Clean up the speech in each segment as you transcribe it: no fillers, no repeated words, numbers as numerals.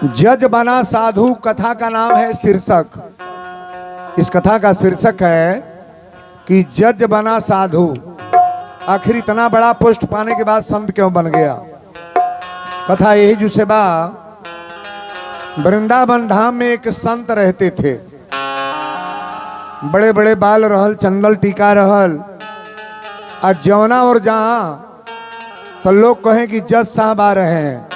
जज बना साधु कथा का नाम है शीर्षक। इस कथा का शीर्षक है कि जज बना साधु। आखिर इतना बड़ा पोस्ट पाने के बाद संत क्यों बन गया। कथा यही जुसे बा, वृंदावन धाम में एक संत रहते थे। बड़े बड़े बाल रहल, चंदल टीका रहल। आज जौना और जहां तो लोग कहें कि जज साहब आ रहे हैं,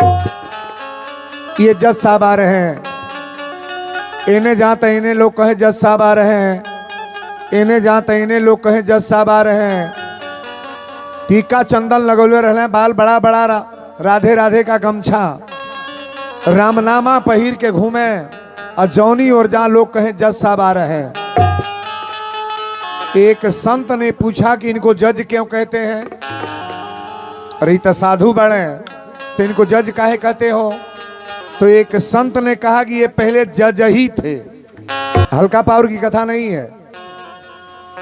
ये जज साहब आ रहे हैं। इन्हें जाते इन्हें लोग कहे जज साहब आ रहे हैं, इन्हें जाते इन्हें लोग कहे जज साहब आ रहे हैं। टीका चंदन लगौले रहे, बाल बड़ा बड़ा राधे राधे का गमछा, रामनामा पहिर के घूमे। और जौनी और जहां लोग कहे जज साहब आ रहे हैं। एक संत ने पूछा कि इनको जज क्यों कहते हैं। अरे तो साधु बड़े तो इनको जज काहे कहते हो। तो एक संत ने कहा कि ये पहले जज ही थे। हल्का पावर की कथा नहीं है।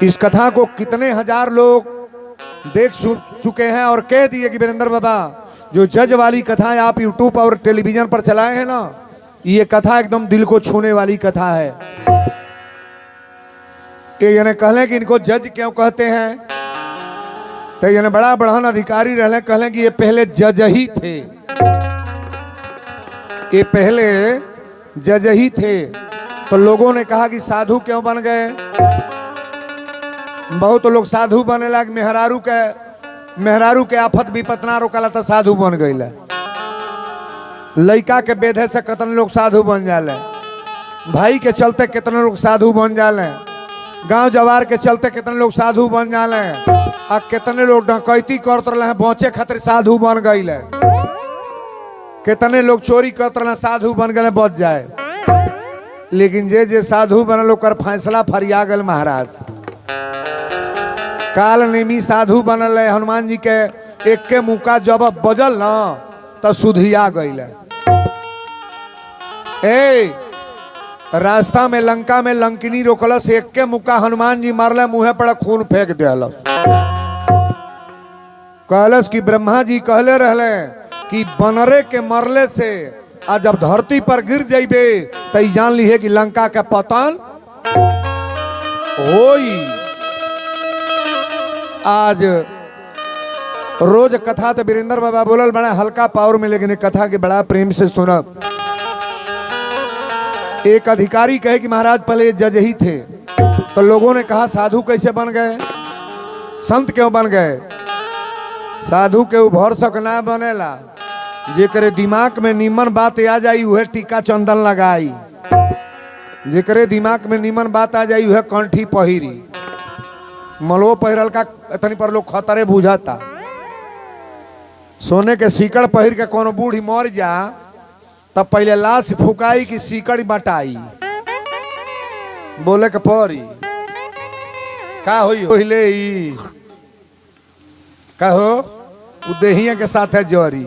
इस कथा को कितने हजार लोग देख चुके हैं और कह दिए कि वीरेंद्र बाबा जो जज वाली कथाएं आप यूट्यूब और टेलीविजन पर चलाए हैं ना, ये कथा एकदम दिल को छूने वाली कथा है। ये कहले कि इनको जज क्यों कहते हैं, तो ये बड़ा बढ़ान अधिकारी रहे, कहले कि ये पहले जज ही थे, ये पहले जज ही थे। तो लोगों ने कहा कि साधु क्यों बन गए। बहुत लोग साधु बने लाग, मेहरारू के आफत विपत ना रोकला तो साधु बन गई। लड़का के बेधे से कितने लोग साधु बन जाले, भाई के चलते कितने लोग साधु बन जाले, गांव जवार के चलते कितने लोग साधु बन जाले। आ कितने लोग डकैती करते रहे बचे खातिर साधु बन गई। कितने लोग चोरी करते रहे साधु बन गए बच जाए। लेकिन जे साधु बनल ओकर फैसला फरिया गल महाराज। काल नेमी साधु बनल है, हनुमान जी के एक के मुका जब बजल न तो सुधिया गई। रास्ता में लंका में लंकिनी रोकलस, एक के मुका हनुमान जी मारले, मुँह पर खून फेंक दिलस। कहलस कि ब्रह्मा जी कहले रहले कि बनरे के मरले से आज जब धरती पर गिर जाइबे तो जान ली कि लंका का पतन होई। आज रोज कथा तो वीरेंद्र बाबा बोलल बड़ा हल्का पावर में, लेकिन कथा के बड़ा प्रेम से सुनब। एक अधिकारी कहे कि महाराज पहले जज ही थे। तो लोगों ने कहा साधु कैसे बन गए, संत क्यों बन गए। साधु के उभर सक ना बनेला, जेकरे दिमाग में नीमन बात आ जाई उहे टीका चंदन लगाई, जेकरे दिमाग में नीमन बात आ जाई उहे कंठी पहिरी। मलो पहिरल का इतनी पर लोग खतरे बुझाता। सोने के सीकड़ पहिर के कोनो बूढ़ी मर जा तब पहले लाश फुकाई की सीकड़ बटाई, बोले के परी का होई होइले ई कहो उदेहिया के साथ है जोरी।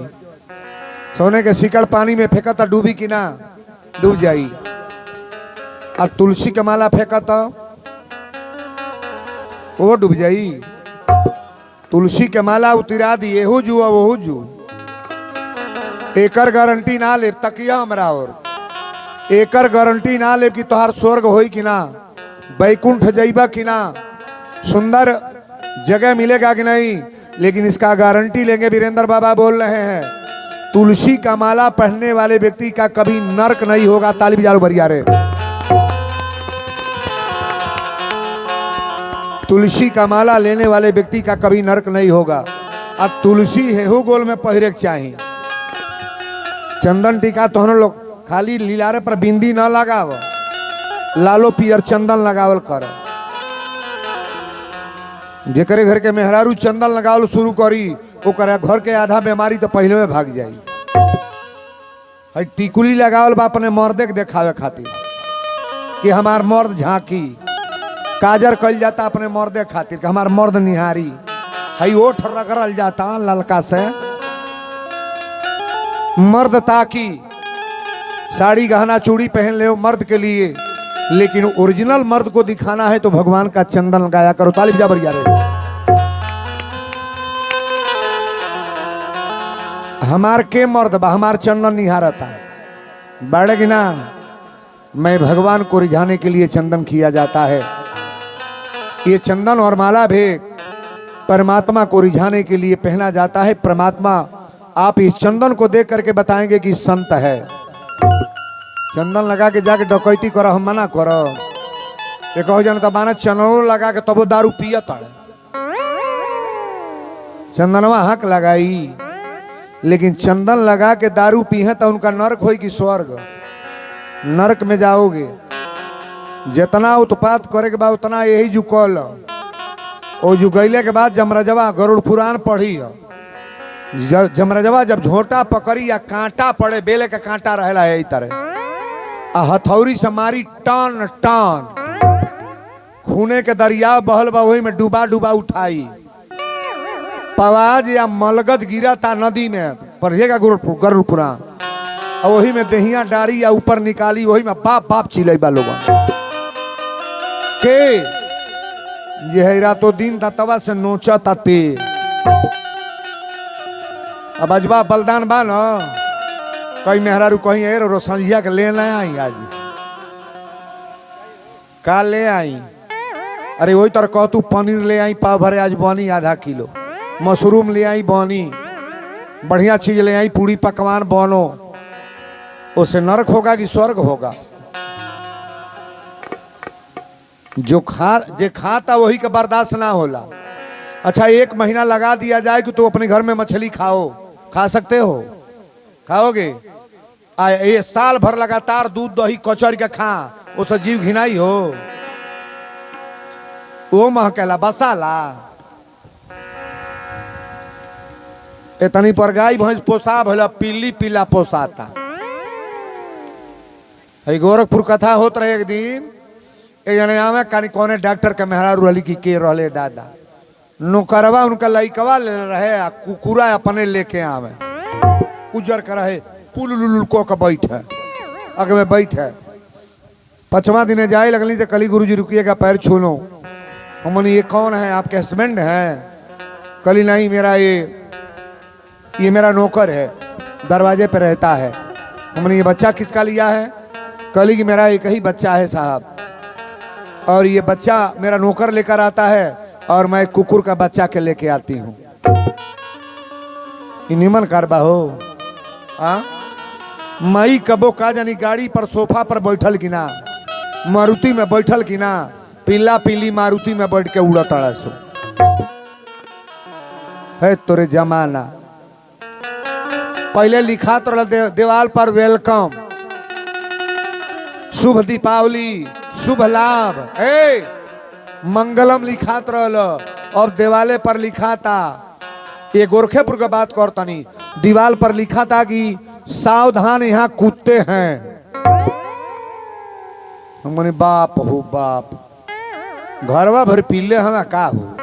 सोने के सिकड़ पानी में फेंका तो डूबी कि ना, डूब जाई। और तुलसी के माला फेंका तो वो डूब जाई। तुलसी के माला उतरा दी, एहू जू वहू जू, एकर गारंटी ना ले तकिया हमरा। और एकर गारंटी ना ले कि तोहार स्वर्ग होई कि ना, बैकुंठ जाइबा कि ना, सुंदर जगह मिलेगा कि नहीं। लेकिन इसका गारंटी लेंगे वीरेंद्र बाबा बोल रहे हैं, तुलसी का माला पहनने वाले व्यक्ति का कभी नरक नहीं होगा। ताली बजाओ बरिया रे। तुलसी का माला लेने वाले व्यक्ति का कभी नरक नहीं होगा। अब तुलसी हेहू गोल में पहिरे के चाहिए। चंदन टीका तो हम लोग खाली लीलारे पर बिंदी ना लगाव, लालो पियर चंदन लगावल कर। जेकरे घर के मेहरारू चंदन लगावल शुरू करी ओकरा घर के आधा बीमारी तो पहले में भाग जाई। टिकुली लगावल बा अपने मर्दे के देखावे खातिर कि हमार मर्द झांकी, काजर कल जाता अपने मर्दे खातिर कि हमार मर्द निहारी। हई ओठ रगड़ल जाता ललका से मर्द ताकि साड़ी गहना चूड़ी पहन ले मर्द के लिए। लेकिन ओरिजिनल मर्द को दिखाना है तो भगवान का चंदन लगाया करो। ताली बजा बरिया रे। हमार के मर्द बा, हमार चंदन निहारता। बाड़े की ना, मैं भगवान को रिझाने के लिए चंदन किया जाता है। ये चंदन और माला भी परमात्मा को रिझाने के लिए पहना जाता है। परमात्मा आप इस चंदन को देख करके बताएंगे कि संत है। चंदन लगा के जाके डकैती करो, हम मना करो। ये कहो जन तो माना चंदन लगा के तब दारू पियत है। चंदनवा हक लगाई, लेकिन चंदन लगा के दारू पीहे तो उनका नरक होई कि स्वर्ग? नरक में जाओगे। जितना उत्पात करे के बाद उतना यही जुकल। और जुगैले के बाद जमरजवा गरुड़ पुराण पढ़ी। जमरजवा जब झोटा पकड़ी या कांटा पड़े, बेले का कांटा रहेला यही तरह, आ हथौरी से मारी टान टान, खूने के दरिया बहल बा, वही में डूबा डूबा उठाई। पवाज या मलगज गिरा था नदी में, पढ़िएगा गरुड़ पुराण। और वही में दहिया डारी या ऊपर निकाली, वही में बाप बाप चिल्लाई बा लोगन के जे है रातों दिन तवा से नोचा ते। अब अजबा बलदान बा न, कहीं मेहरारू कहीं है रो संझिया के ले आई, आज का ले आई। अरे वही तरह कह तू पनीर ले आई पाव भरे, आज बनी आधा किलो। मशरूम ले आई बनी, बढ़िया चीज ले आई, पूरी पकवान बनो। उससे नरक होगा कि स्वर्ग होगा? जो खाता वही का बर्दाश्त ना होला। अच्छा, 1 महीना लगा दिया जाए कि तू अपने घर में मछली खाओ, खा सकते हो? खाओगे? ये साल भर लगातार दूध दही कचौरी का खा, उससे जीव घिनाई हो? वो महकेला बसाला। इतनी पर गाय भैंस पोसा भला, पीली पीला पोसाता। गोरखपुर कथा होत रहे एक दिन, एक जने आवे कानी कोने डॉक्टर के मेहरारू रही की के रहले दादा, नौकरवा उनका लइकवा ले रहे, आ कुकुरा अपने लेके आवे, उजर कर रहे, पुल को के बैठे, अग में बैठे। 5वां दिन जाए लगली तो कली गुरुजी रुकिएगा, पैर छू लो। हमने ये कौन है? आपके हस्बैंड हैं? कली नहीं, ये मेरा नौकर है, दरवाजे पे रहता है। हमने ये बच्चा किसका लिया है? कली कि मेरा एक ही बच्चा है साहब, और ये बच्चा मेरा नौकर लेकर आता है, और मैं कुकुर का बच्चा के लेके आती हूँ। निमन कारबा हो। मई कबो का जानी गाड़ी पर सोफा पर बैठल कि ना, मारुति में बैठल कि ना, पीला पीली मारुति में बैठ के उड़ा तड़ा सो है तोरे जमाना। पहले लिखा तो दीवाल पर वेलकम, शुभ दीपावली, शुभ लाभ, मंगलम लिखा तो अब देवाले पर लिखा था। ये गोरखेपुर का बात करता नहीं, दीवाल पर लिखा था कि सावधान यहाँ कुत्ते हैं। हमने बाप हो बाप, घरवा भर पीले हमें का हो।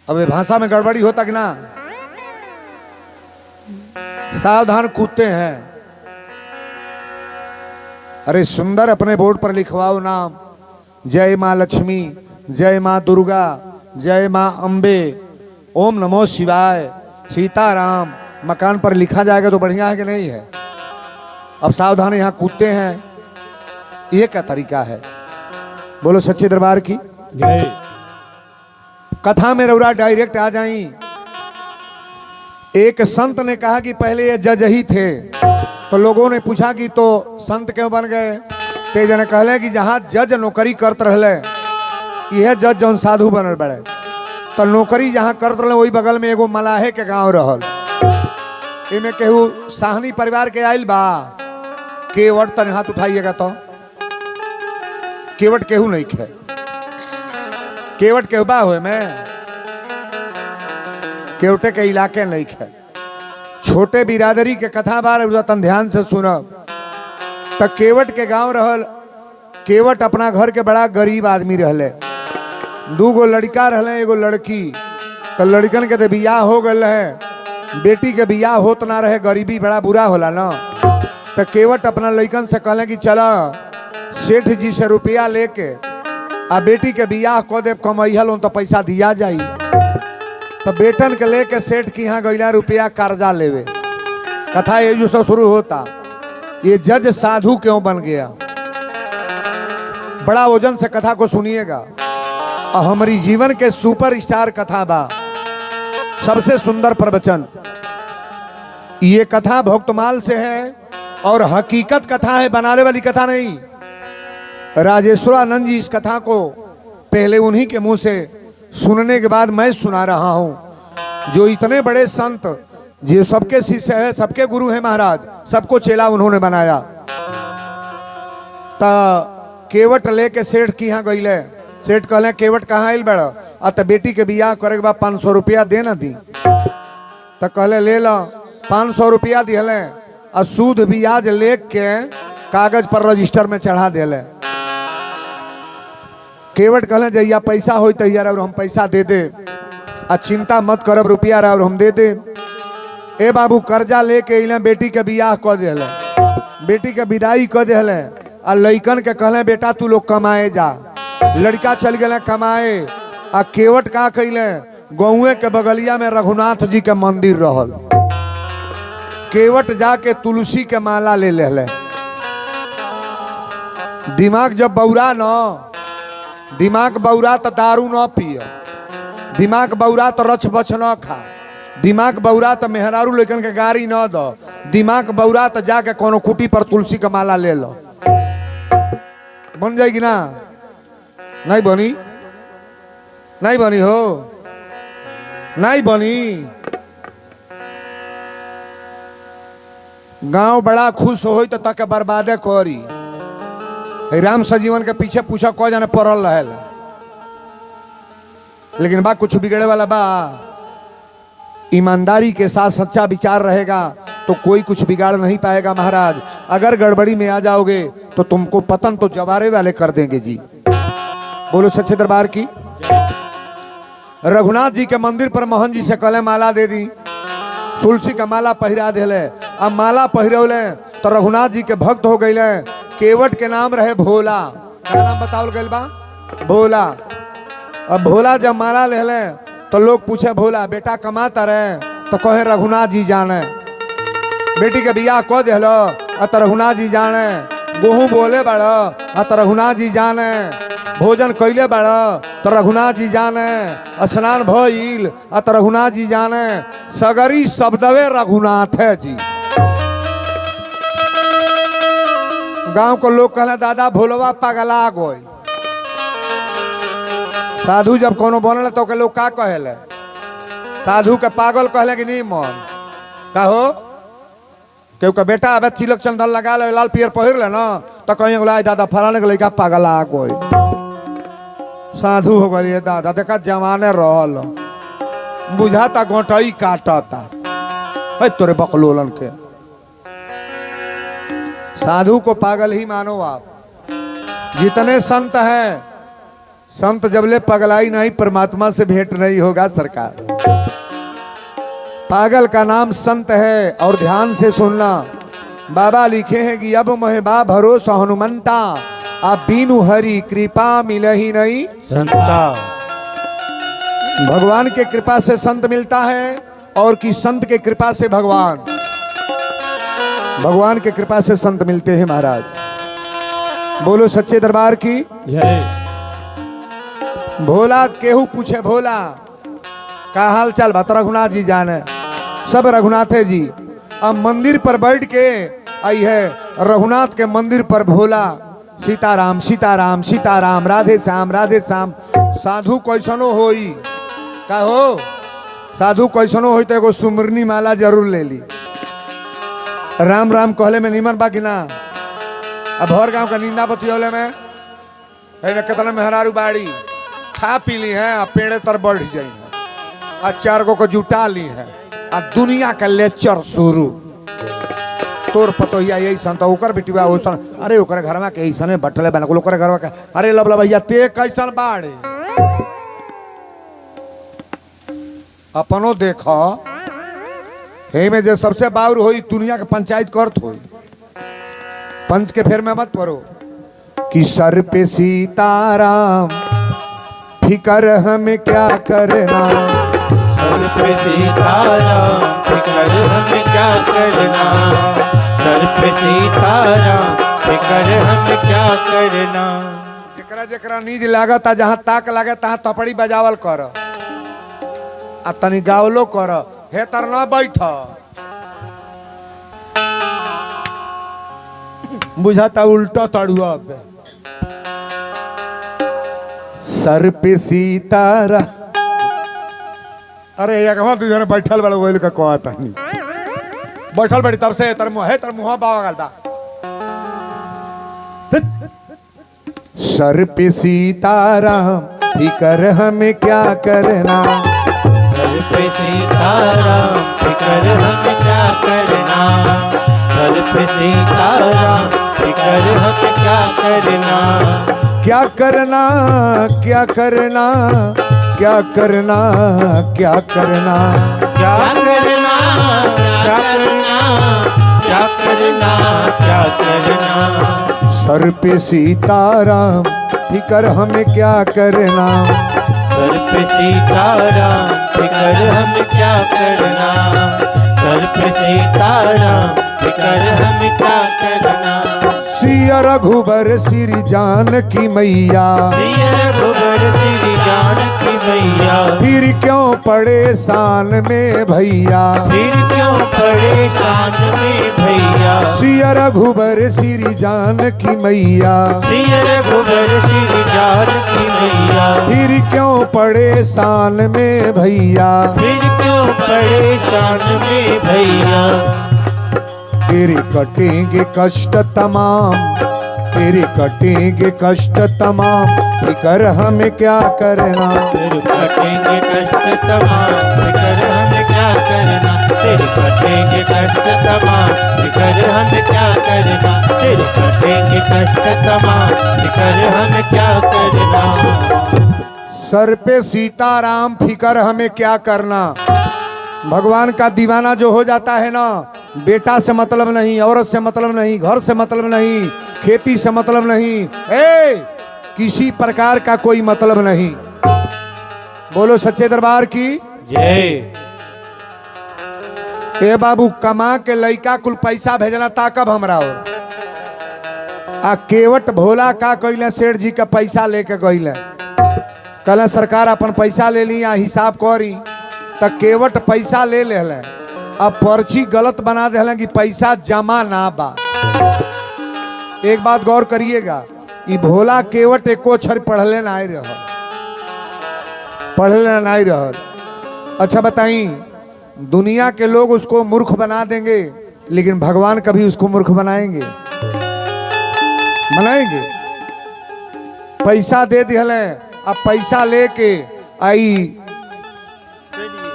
अब ये भाषा में गड़बड़ी होता कि ना? सावधान कुत्ते हैं। अरे सुंदर अपने बोर्ड पर लिखवाओ नाम, जय माँ लक्ष्मी, जय माँ दुर्गा, जय माँ अम्बे, ओम नमो शिवाय, सीताराम। मकान पर लिखा जाएगा तो बढ़िया है कि नहीं है? अब सावधान यहाँ कुत्ते हैं, ये क्या तरीका है? बोलो सच्चे दरबार की जय। कथा में रउरा डायरेक्ट आ जाई। एक संत ने कहा कि पहले ये जज ही थे, तो लोगों ने पूछा कि तो संत क्यों बन गए? ते जने कहले कि जहाँ जज नौकरी करते रहले, यह जज जौन साधु बनल बड़े, तो नौकरी जहाँ करते रहे वही बगल में एगो मलाहे के गांव रहल। इमे केहू साहनी परिवार के आइल बा? केवट तन हाथ उठाइएगा तो केवट केहू नहीं खे। केवट केहू बा हुए में केवटे के इलाके नहीं खे। छोटे बिरादरी के कथा बार तन ध्यान से सुनब। तक केवट के गांव रहल। केवट अपना घर के बड़ा गरीब आदमी रहले। 2 गो लड़का रहले, एगो लड़की। तो लड़कन के तो बियाह हो गए है, बेटी के बियाह होत ना रहे, गरीबी बड़ा बुरा होला ना। तो केवट अपना लड़कन से कहले कि चला सेठ जी से रुपया लेके आ बेटी के बियाह को दे, कमैहल तो पैसा दिया जाई। तो बेटन के लेके सेठ के यहाँ गईला रुपया कर्जा लेवे। कथा ये जो शुरू होता, ये जज साधु क्यों बन गया? बड़ा वजन से कथा को सुनिएगा। और हमारी जीवन के सुपर स्टार कथा बा, सबसे सुंदर प्रवचन। ये कथा भक्तमाल से है और हकीकत कथा है, बनाने वाली कथा नहीं। राजेश्वरानंद जी इस कथा को पहले उन्हीं के मुंह से सुनने के बाद मैं सुना रहा हूं। जो इतने बड़े संत, जो सबके शिष्य है, सबके गुरु हैं महाराज, सबको चेला उन्होंने बनाया। केवट लेके सेठ की यहाँ गईले। सेठ कहले केवट कहाँ आइल बड़ा? तो बेटी के बियाह करे के बाद 500 रुपया दे ना दी। तो कहले ले लो। 500 रुपया दिले और सूद ब्याज लेके कागज पर रजिस्टर में चढ़ा दिले। केवट कहले जैया पैसा हो तैयार और हम पैसा दे दे, आ चिंता मत करब, रुपया रहा और हम दे दे। ए बाबू कर्जा लेके इले बेटी के बियाह कर दिले, बेटी के विदाई कर दिले। आ लइकन के कहले बेटा तू लोग कमाए जा। लड़का चल गए कमाए। आ केवट का कैले, गौए के बगलिया में रघुनाथ जी के मंदिर रहल। केवट जाके तुलसी के माला ले ले। दिमाग जब बौरा न, दिमाग बौरा तो दारू न पिय, दिमाग बौरा तो रच बच न खा, दिमाग बौरा तो मेहरारू लेकिन के गाड़ी न दो, दिमाग बौरा तो जाके कोनो कुटी पर तुलसी का माला ले लो। बन जाएगी ना? नहीं बनी? नहीं बनी हो? नहीं बनी। गांव बड़ा खुश हो तो तक बर्बादे करी। राम सजीवन के पीछे पूछा को जाने पड़ल रहे, लेकिन बा कुछ बिगड़े वाला बा। ईमानदारी के साथ सच्चा विचार रहेगा तो कोई कुछ बिगाड़ नहीं पाएगा महाराज। अगर गड़बड़ी में आ जाओगे तो तुमको पतन तो जवारे वाले कर देंगे जी। बोलो सच्चे दरबार की। रघुनाथ जी के मंदिर पर मोहन जी से कले माला दे दी, तुलसी का माला पहिरा दिले। अब माला पहिरौले तो रघुनाथ जी के भक्त हो गए। केवट के नाम रहे भोला। क्या नाम बताओ गए बा? भोला। अब भोला जब माला ले ले तो लोग पूछे भोला बेटा कमाता रहे? तो कहे रघुनाथ जी जाने। बेटी के बियाह को दिलो तो रघुनाथ जी जाने। गेहूं बोले बड़ तो रघुनाथ जी जाने। भोजन कैले बड़ तो रघुनाथ जी जाने। स्नान भइल तो रघुनाथ जी जाने। सगरी शब्दवे रघुनाथ है जी। गांव को लोग कहले दादा भोलवा पगला गई। साधु जब कोनो बनल तो के लोग का कहले? साधु के पागल कहले कि नहीं मन कहो क्यों का बेटा अब तिलक चंदन लगा ले, लाल पियर पहिर ले ना, तो कहीं बोला दादा फलाने के लड़का पगला गई। साधु हो गई दादा, देखा जवाने रहल बुझाता गोटई काटता तोरे बकलोलन के। साधु को पागल ही मानो आप। जितने संत हैं, संत जबले पगलाई नहीं परमात्मा से भेंट नहीं होगा सरकार। पागल का नाम संत है। और ध्यान से सुनना, बाबा लिखे हैं कि अब महबा भरोसा हनुमंता, अब बीनु हरि कृपा मिले ही नहीं संता। भगवान के कृपा से संत मिलता है और कि संत के कृपा से भगवान, भगवान के कृपा से संत मिलते हैं महाराज। बोलो सच्चे दरबार की। भोला केहू पूछे भोला का हाल चाल बता? रघुनाथ जी जाने। सब रघुनाथ है जी। अब मंदिर पर बैठ के आई है रघुनाथ के मंदिर पर भोला सीताराम सीताराम सीताराम राधे श्याम राधे श्याम। साधु कैसनो होई का हो? साधु कैसनो होई तो एगो सुमरनी माला जरूर ले ली। राम राम कहले में नीमन बा कि ना? अब हर गांव का निंदा बतियोले में कितना मेहरारू बाड़ी खा पी ली है, पेड़े तर बढ़ जाई है, 4 को जुटा ली है, दुनिया का लेक्चर शुरू। तोर पतोहिया यही संत ओकर बेटिया ओसन, अरे ओकर घरवा के ऐसने बटले बना ओकर घरवा के, अरे लबला भैया ते कैसन बाड़े अपनो देखो। हे में जो सबसे बाउर होई दुनिया के पंचायत करत होई। पंच के फेर में मत पड़ो कि सर पे सीताराम फिकर हमें क्या करना, सर पे सीताराम फिकर हमें क्या करना, सर पे सीताराम फिकर हमें क्या करना। जकरा जकरा नींद लागता जहाँ ताक लागे तहाँ थपड़ी बजावल कर आ तनी गावलो कर, हे तर न बैठ। बुझाता उल्टा तड़ुआ अब। सर पे सीतारा, अरे एक तुझे बैठल बड़ा वही का कहता नहीं बैठल बड़ी तब से तर मुँह बावा गलता। सर पे सीताराम फिकर हमें क्या करना, सर पे सीताराम फिकर हमें क्या करना, सर पे सीताराम फिकर हमें क्या करना। क्या करना क्या करना क्या करना क्या करना क्या करना क्या करना क्या करना क्या करना। सर पे सीताराम फिकर हमें क्या करना, सर पे सीताराम फिकर हमें क्या करना, सर पे सीताराम फिकर हमें क्या करना। सिया रघुबर श्री जानकी मैया, सिया रघुबर श्री जानकी मैया, फिर क्यों परेशान में भैया, फिर क्यों परेशान में भैया। सिया रघुबर श्री जानकी मैया, सिया रघुबर श्री जानकी मैया, फिर क्यों परेशान में भैया, फिर क्यों परेशान में भैया। तेरे कटेंगे कष्ट तमाम, तेरे कटेंगे कष्ट तमाम, फिकर हमें क्या करना, तेरे कटेंगे कष्ट तमाम फिकर हमें क्या करना, तेरे कटेंगे कष्ट तमाम फिकर हमें क्या करना, तेरे कटेंगे कष्ट तमाम फिकर हमें क्या करना। सर पे सीताराम फिकर हमें क्या करना। भगवान का दीवाना जो हो जाता है ना, बेटा से मतलब नहीं, औरत से मतलब नहीं, घर से मतलब नहीं, खेती से मतलब नहीं, किसी प्रकार का कोई मतलब नहीं। बोलो सच्चे दरबार की जय। ए बाबू कमा के लइका कुल पैसा भेजना ताकब हमरा और आ केवट भोला का कइले, सेठ जी का पैसा लेके गइले, कहले सरकार अपन पैसा ले ली, हिसाब करी त केवट पैसा ले ले। अब पर्ची गलत बना दे कि पैसा जमा ना बा। एक बात गौर करिएगा, ये भोला केवट एको अक्षर पढ़ले ना रह, पढ़ले ना रह। अच्छा बताई, दुनिया के लोग उसको मूर्ख बना देंगे, लेकिन भगवान कभी उसको मूर्ख बनाएंगे? बनाएंगे? पैसा दे दिले, अब पैसा लेके आई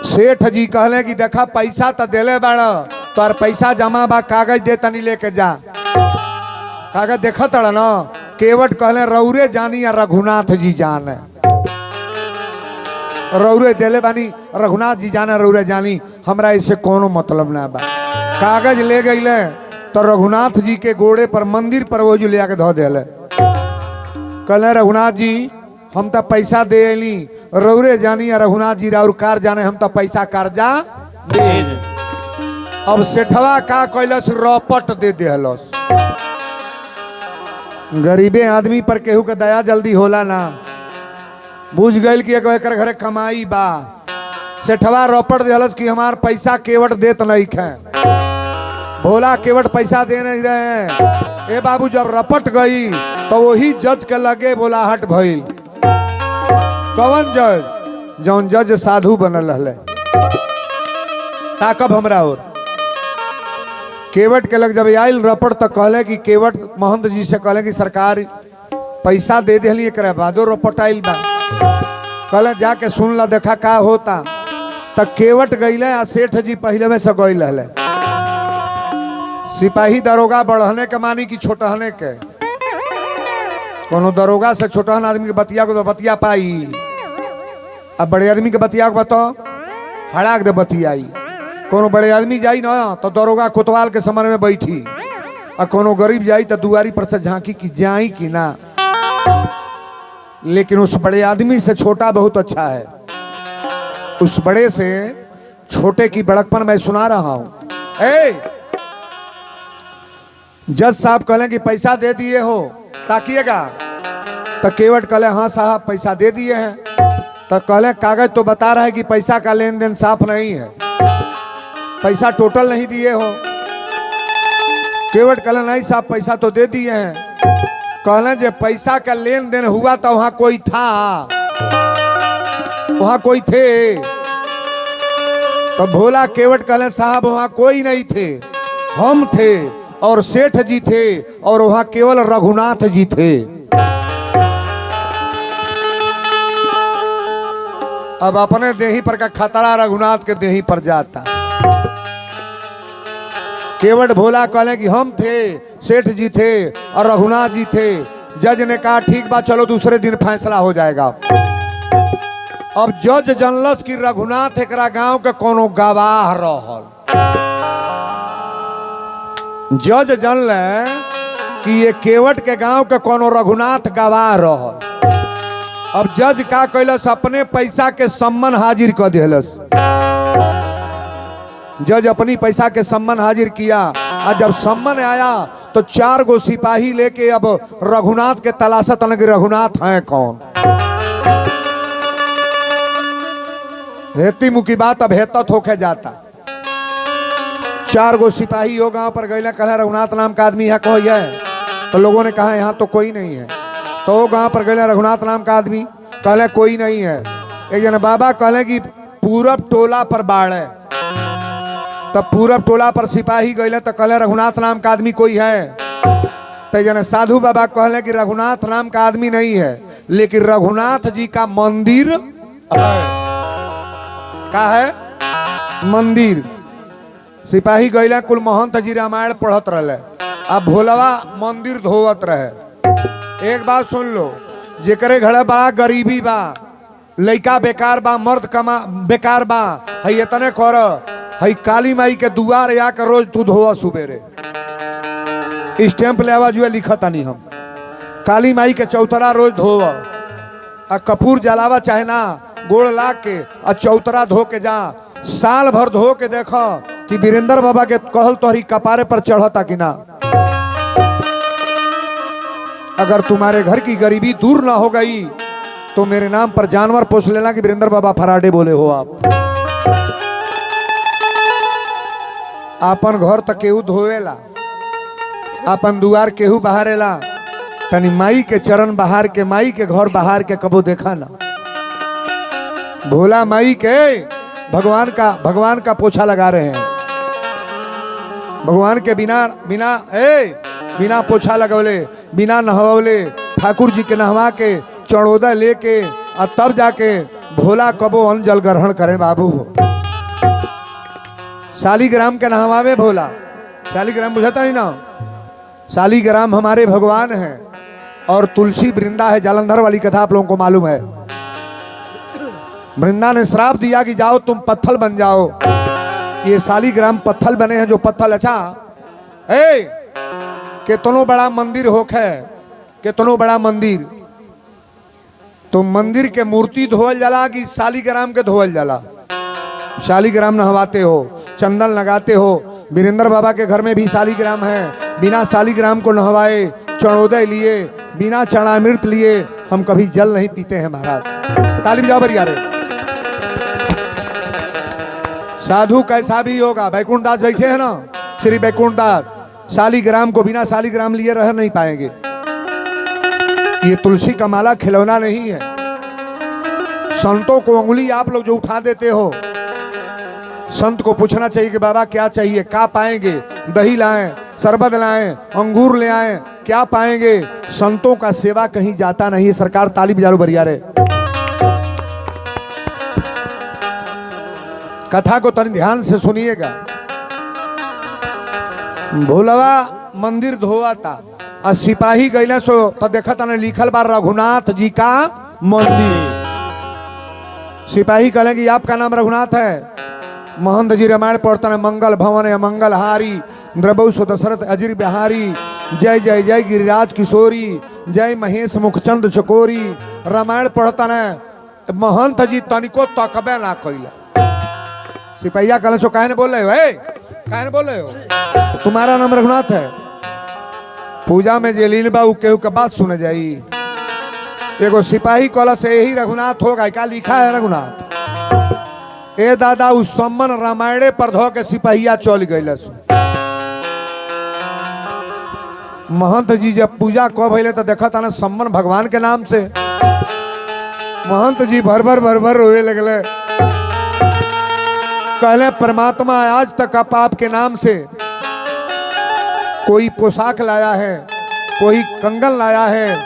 सेठ जी कहले कि देखा पैसा तो देले बाड़ा, तोर पैसा जमा बा, कागज दे तनी लेके जा। कागज देखा तड़ा ना, केवट कहले रौरे जानी या रघुनाथ जी जाने, रौरे देले बानी, रघुनाथ जी जाने रौरे जानी, हमरा इससे कोनो मतलब ना बा। कागज ले गईले तो रघुनाथ जी के गोड़े पर मंदिर पर वो जो ले आके धो देले। कहले रघुनाथ जी हम तो पैसा दे अली, रौरे जानी या रघुनाथ जी राउर कार जाने, हम तो पैसा कर्जा दे। अब सेठवा का कैलस, रपट दे देहलस। गरीबे आदमी पर केहू के दया जल्दी होला ना, बुझ गई कि एकर घरे कमाई बा। सेठवा रपट देहलस कि हमार पैसा केवट देत नहीं खे। भोला केवट पैसा दे नहीं रहे। ए बाबू जब रपट गई तो वही जज के लगे बोलाहट भइल। कौन जज? जौन जज साधु बनल रहले। ताकब हमरा और केवट के लग जब आयल रपट तो कहले कि केवट महंत जी से कहले कि सरकार पैसा दे दिली, एक बादो रपट आयल बा। कहले जाके सुन ला, देखा का होता। तो केवट गईले आ सेठ जी पहले में से गई रहले। सिपाही दरोगा बढ़ने के मानी कि छोटहने के, कोनो दरोगा से छोटहन आदमी के बतिया को तो बतिया पाई, अब बड़े आदमी के बतिया को बताओ हड़ाक दे बतियाई। कोनो बड़े आदमी जाई ना तो दरोगा कोतवाल के समन में बैठी, और कोनो गरीब जाई तो दुआरी पर से झांकी कि जाई कि ना। लेकिन उस बड़े आदमी से छोटा बहुत अच्छा है। उस बड़े से छोटे की बड़कपन मैं सुना रहा हूं। जज साहब कहले कि पैसा दे दिए हो, ताकिएगा। तो केवट कहले हाँ साहब पैसा दे दिए हैं। तो कहले कागज तो बता रहा है कि पैसा का लेन देन साफ नहीं है, पैसा टोटल नहीं दिए हो। केवट कहले नहीं साहब पैसा तो दे दिए हैं। कहले जे पैसा का लेन देन हुआ तो वहां कोई था, वहां कोई थे? तो भोला केवट कहले साहब वहां कोई नहीं थे, हम थे और सेठ जी थे और वहां केवल रघुनाथ जी थे। अब अपने देही पर का खतरा रघुनाथ के देही पर जाता। केवट भोला कहले कि हम थे, सेठ जी थे और रघुनाथ जी थे। जज ने कहा ठीक बात, चलो दूसरे दिन फैसला हो जाएगा। अब जज जनलस कि रघुनाथ एकरा गांव के कोनो गवाह रहल। जज जनले कि ये केवट के गांव के कोनो रघुनाथ गवाह रहल। अब जज का कैलस, अपने पैसा के सम्मन हाजिर कर दिलस। जज अपनी पैसा के सम्मन हाजिर किया और जब सम्मन आया तो 4 गो सिपाही लेके अब रघुनाथ के तलाशत कि रघुनाथ हैं कौन। हेती मुखी बात अब हेतत होके जाता। 4 गो सिपाही हो गांव पर गए, कहा रघुनाथ नाम का आदमी है, कहो है। तो लोगों ने कहा यहाँ तो कोई नहीं है। तो वो गांव पर गए, रघुनाथ नाम का आदमी, कहले कोई नहीं है। एक जन बाबा कहले कि पूरब टोला पर बाढ़ है। तब पूरब टोला पर सिपाही गए तो कहले रघुनाथ नाम का आदमी कोई है? तो जन साधु बाबा कहले कि रघुनाथ नाम का आदमी नहीं है, लेकिन रघुनाथ जी का मंदिर है। का है? मंदिर। सिपाही गए, कुल महंत जी रामायण पढ़त रहे, अब भोलवा मंदिर धोवत रहे। एक बात सुन लो, जेकरे घरे बड़ा गरीबी बा, लइका बेकार बा, मर्द कमा बेकार बा, हई इतने कर, हई काली माई के दुआर या के रोज तू धोवा सुबेरे। स्टैंप ले आवा जो लिखता नहीं हम, काली माई के चौतरा रोज धोवा, आ कपूर जलावा चाहे ना, गोड़ ला के आ चौतरा धो के जा। साल भर धो के देखो कि वीरेंद्र बाबा के कहल तोहरी कपारे पर चढ़ता कि ना। अगर तुम्हारे घर की गरीबी दूर ना हो गई तो मेरे नाम पर जानवर पोष लेना कि वीरेंद्र बाबा फराडे बोले हो आप। अपन घर तक केहू धोवेला, अपन दुआर केहू बहारेला, तनी माई के चरण बहार के, माई के घर बहार के कबो देखा ना। भोला माई के भगवान का पोछा लगा रहे हैं। भगवान के बिना पोछा लगौले, बिना नहवले, ठाकुर जी के नहवा के चढ़ोदा लेके और तब जाके भोला कबो अन्न जल ग्रहण करे बाबू। शालीग्राम के नहवावे भोला। शालीग्राम बुझाता नहीं ना? शालीग्राम हमारे भगवान हैं और तुलसी वृंदा है। जालंधर वाली कथा आप लोगों को मालूम है। वृंदा ने श्राप दिया कि जाओ तुम पत्थल बन जाओ। ये शालीग्राम पत्थल बने हैं। जो पत्थल अच्छा कितनो बड़ा मंदिर होखे, कितनो बड़ा मंदिर, तो मंदिर के मूर्ति धोवल जाला कि शालीग्राम के धोवल जाला? शालीग्राम नहवाते हो, चंदन लगाते हो। वीरेंद्र बाबा के घर में भी शालीग्राम है। बिना शालीग्राम को नहवाए, चढ़ोदय लिए, बिना चरणामृत लिए हम कभी जल नहीं पीते हैं महाराज। ताली बजाओ बरिया रे। साधु कैसा भी होगा, बैकुंठ दास बैठे हैं ना, श्री बैकुंठ दास, शालीग्राम को बिना शालीग्राम लिए रह नहीं पाएंगे। ये तुलसी का माला खिलौना नहीं है। संतों को उंगली आप लोग जो उठा देते हो, संत को पूछना चाहिए कि बाबा क्या चाहिए, क्या पाएंगे? दही लाएं, शरबत लाएं, अंगूर ले आएं, क्या पाएंगे? संतों का सेवा कहीं जाता नहीं है। सरकार ताली बजा लो बरिया रे। कथा को तन ध्यान से सुनिएगा। भोलवा मंदिर धोआ था और सिपाही गईले सो तो देखा था लिखल बा रघुनाथ जी का मंदिर। सिपाही कहले कि आपका नाम रघुनाथ है? महंत जी रामायण पढ़ते हैं, मंगल भवन है मंगल हारी, द्रबहु दशरथ अजिर बिहारी, जय जय जय गिरिराज किशोरी, जय महेश मुखचंद चकोरी। रामायण पढ़ता है महंत जी तनिको तकबे ना कैला। सिपहिया कहले सो काहे ने बोल रहे हो, काहे ने बोल रहे हो, तुम्हारा नाम रघुनाथ है। पूजा में जे लीन बा केहू के बात सुने जाई। एगो सिपाही कहला से यही रघुनाथ होगा, क्या लिखा है रघुनाथ। ए दादा उस सम्मन रामायणे पर धो के सिपहिया चल गए। महंत जी जब पूजा कब भैले तो देखा था ना सम्मन भगवान के नाम से। महंत जी भर भर रोए लगले। कहले परमात्मा आज तक आप आपके नाम से कोई पोशाक लाया है, कोई कंगन लाया है,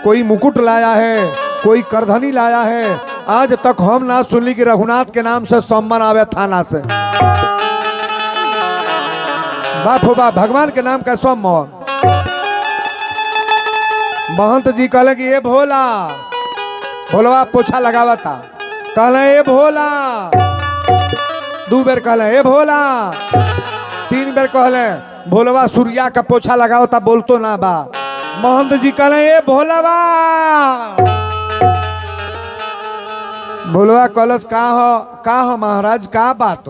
कोई मुकुट लाया है, कोई करधनी लाया है, आज तक हम ना सुनली कि रघुनाथ के नाम से सम्मान आवे थाना से। बाप हो बाप, भगवान के नाम का सम्मान। महंत जी कहले कि ये भोला, भोलवा पोछा लगावा था। कहले ए भोला, 2 बेर कहले ए भोला, 3 बेर कहले भोलवा सूर्या का पोछा लगाओ था, बोलतो ना बा। महंत जी कहले ए भोलवा। भोलवा कहलस का हो महाराज, का बात।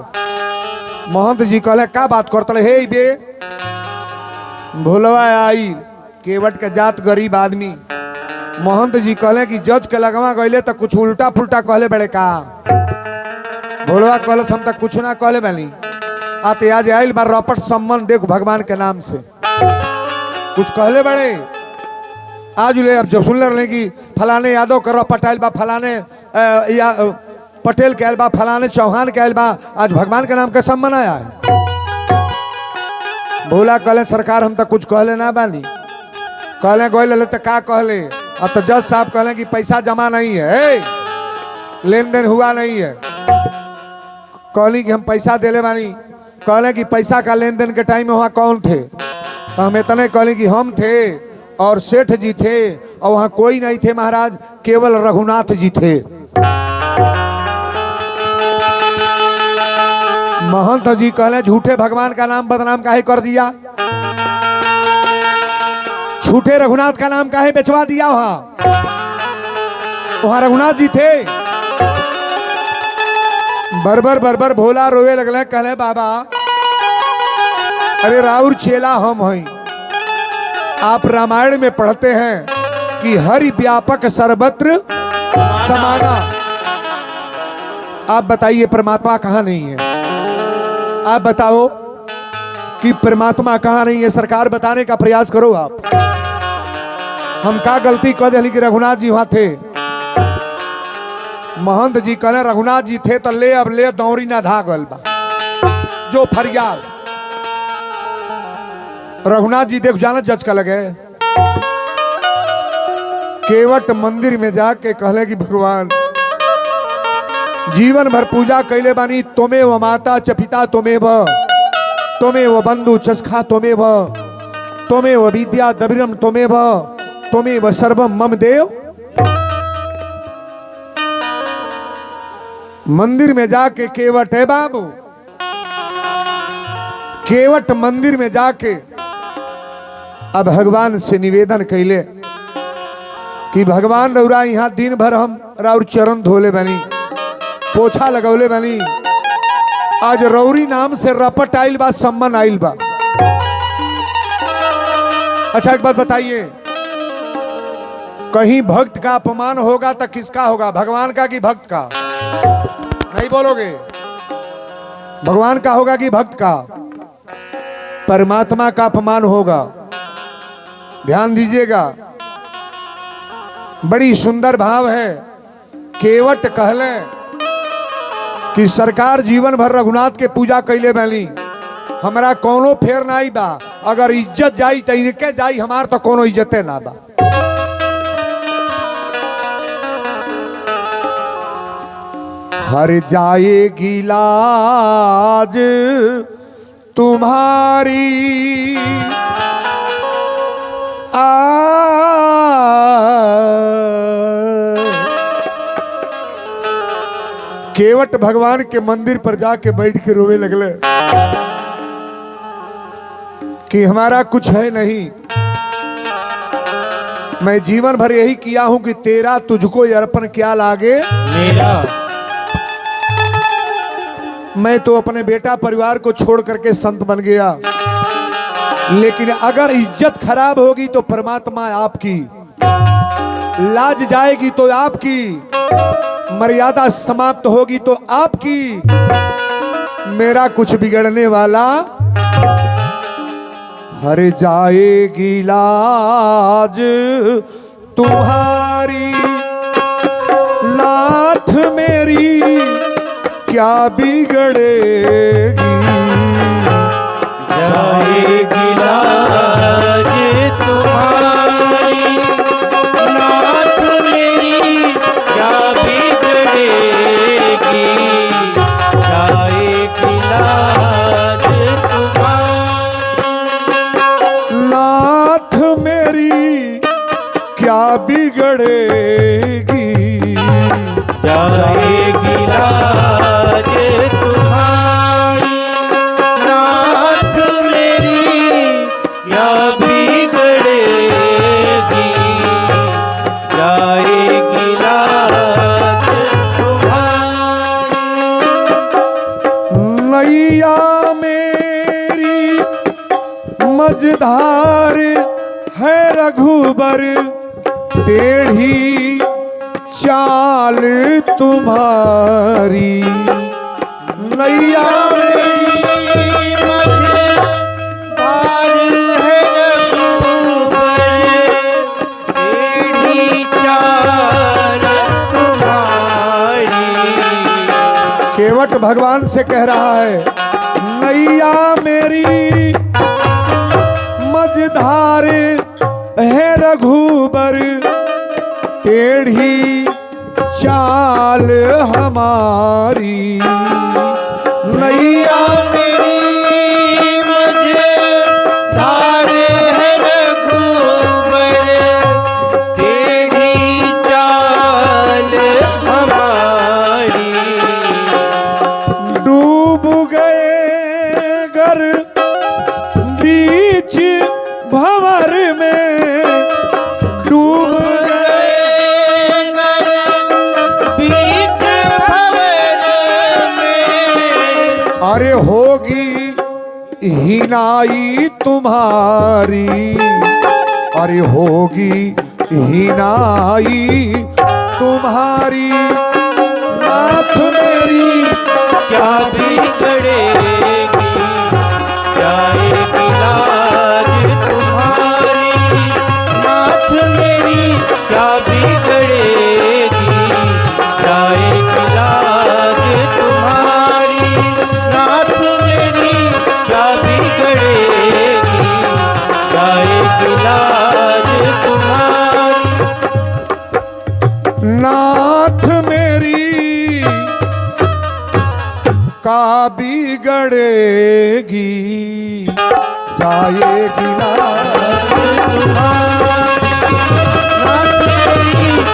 महंत जी कहले का बात करते हे बे। भोलवा आई केवट के जात गरीब आदमी। महंत जी कहले कि जज के लगवा गईले तो कुछ उल्टा पुल्टा कहले बड़े का। भोलवा कहलस हम तक कुछ ना कहले बनी, आते आज आइल बार रपट सम्मान देख भगवान के नाम से कुछ कहले बड़े। आज ले अब जो सुन ले कि फलाने यादव कर रपट आइल बा, फलाने या पटेल के आइल बा, फलाने चौहान के आइल बा, आज भगवान के नाम के सम्मान आया है। भोला कहले सरकार हम तक कुछ कहले ना बानी। कहले गोले तो का कहले। अब तो जज साहब कहले कि पैसा जमा नहीं है, लेन देन हुआ नहीं है। कहली कि हम पैसा देले बानी। कहले कि पैसा का लेन देन के टाइम में वहाँ कौन थे। तो हम इतने कहले कि हम थे और सेठ जी थे और वहाँ कोई नहीं थे महाराज, केवल रघुनाथ जी थे। महंत जी कहले झूठे भगवान का नाम बदनाम काहे कर दिया, झूठे रघुनाथ का नाम काहे बेचवा दिया। वहां रघुनाथ जी थे। बरबर भोला रोवे लगले। कहले बाबा अरे राउर चेला हम हैं। आप रामायण में पढ़ते हैं कि हरि व्यापक सर्वत्र समाना। आप बताइए परमात्मा कहाँ नहीं है। आप बताओ कि परमात्मा कहाँ नहीं है, सरकार बताने का प्रयास करो आप। हम का गलती कर दिली कि रघुनाथ जी वहां थे। महंत जी कहले रघुनाथ जी थे तो ले अब ले दौरी ना धागल बा जो फरियाद। रघुनाथ जी देख जाना जज का लगे। केवट मंदिर में जाके कहले कि भगवान जीवन भर पूजा कैले बानी, तुम्हें वो माता च पिता तुम्हें व, तुम्हें वो बंधु चस्खा तुम्हें व, तुम्हें वो विद्या दबिरम तुम्हें व, तुम्हें व सर्वम मम देव। मंदिर में जाके केवट है बाबू, केवट मंदिर में जाके अब भगवान से निवेदन कैले कि भगवान रौरा यहाँ दिन भर हम राउर चरण धोले बनी, पोछा लगौले बनी, आज रौरी नाम से रपट आइल बा, सम्मान आइल बा। अच्छा एक बात बताइए, कहीं भक्त का अपमान होगा तो किसका होगा, भगवान का कि भक्त का? नहीं बोलोगे? भगवान का होगा कि भक्त का? परमात्मा का अपमान होगा। ध्यान दीजिएगा, बड़ी सुंदर भाव है। केवट कहले कि सरकार जीवन भर रघुनाथ के पूजा कैले बैली, हमारा कोनो फेर नहीं बा, अगर इज्जत जाई तो इनके जाई, हमार तो कोनो इज्जते ना बा। हर जाएगी लाज तुम्हारी केवट भगवान के मंदिर पर जाके बैठ के रोवे लगले कि हमारा कुछ है नहीं, मैं जीवन भर यही किया हूं कि तेरा तुझको ये अर्पण क्या लागे मेरा। मैं तो अपने बेटा परिवार को छोड़ करके संत बन गया, लेकिन अगर इज्जत खराब होगी तो परमात्मा आपकी, लाज जाएगी तो आपकी, मर्यादा समाप्त होगी तो आपकी, मेरा कुछ बिगड़ने वाला हर जाएगी लाज तुम्हारी नाथ मेरी क्या बिगड़ेगी। जाएगी लाज तुम्हारी नाथ मेरी क्या बिगड़ेगी। जाएगी लाज तुम्हारी नाथ मेरी क्या बिगड़ेगी। जाएगी लाज तुम्हारी नाथ मेरी क्या बिगड़ेगी। जाएगी लाज तुम्हारी। नैया मेरी मझधार है रघुबर टेढ़ी चाल तुम्हारी। नैया मेरी मझधार है रघुबर टेढ़ी चाल तुम्हारी। केवट भगवान से कह रहा है, नैया मेरी मझधार है रघुबर टेढ़ी चाल हमारी। नैया मेरी मझधार है रघुबर टेढ़ी चाल हमारी। डूब गए गर बीच भंवर में, डूब गए बीच भंवर में। अरे होगी हिनाई तुम्हारी, अरे होगी हिनाई तुम्हारी नाथ मेरी क्या बिगड़ेगी। जाएगी लाज तुम्हारी नाथ मेरी क्या बिगड़ेगी। जाएगी लाज तुम्हारी नाथ मेरी क्या बिगड़ेगी। जाएगी लाज तुम्हारी। नाथ मेरी का बिगड़ेगी। जाएगी लाज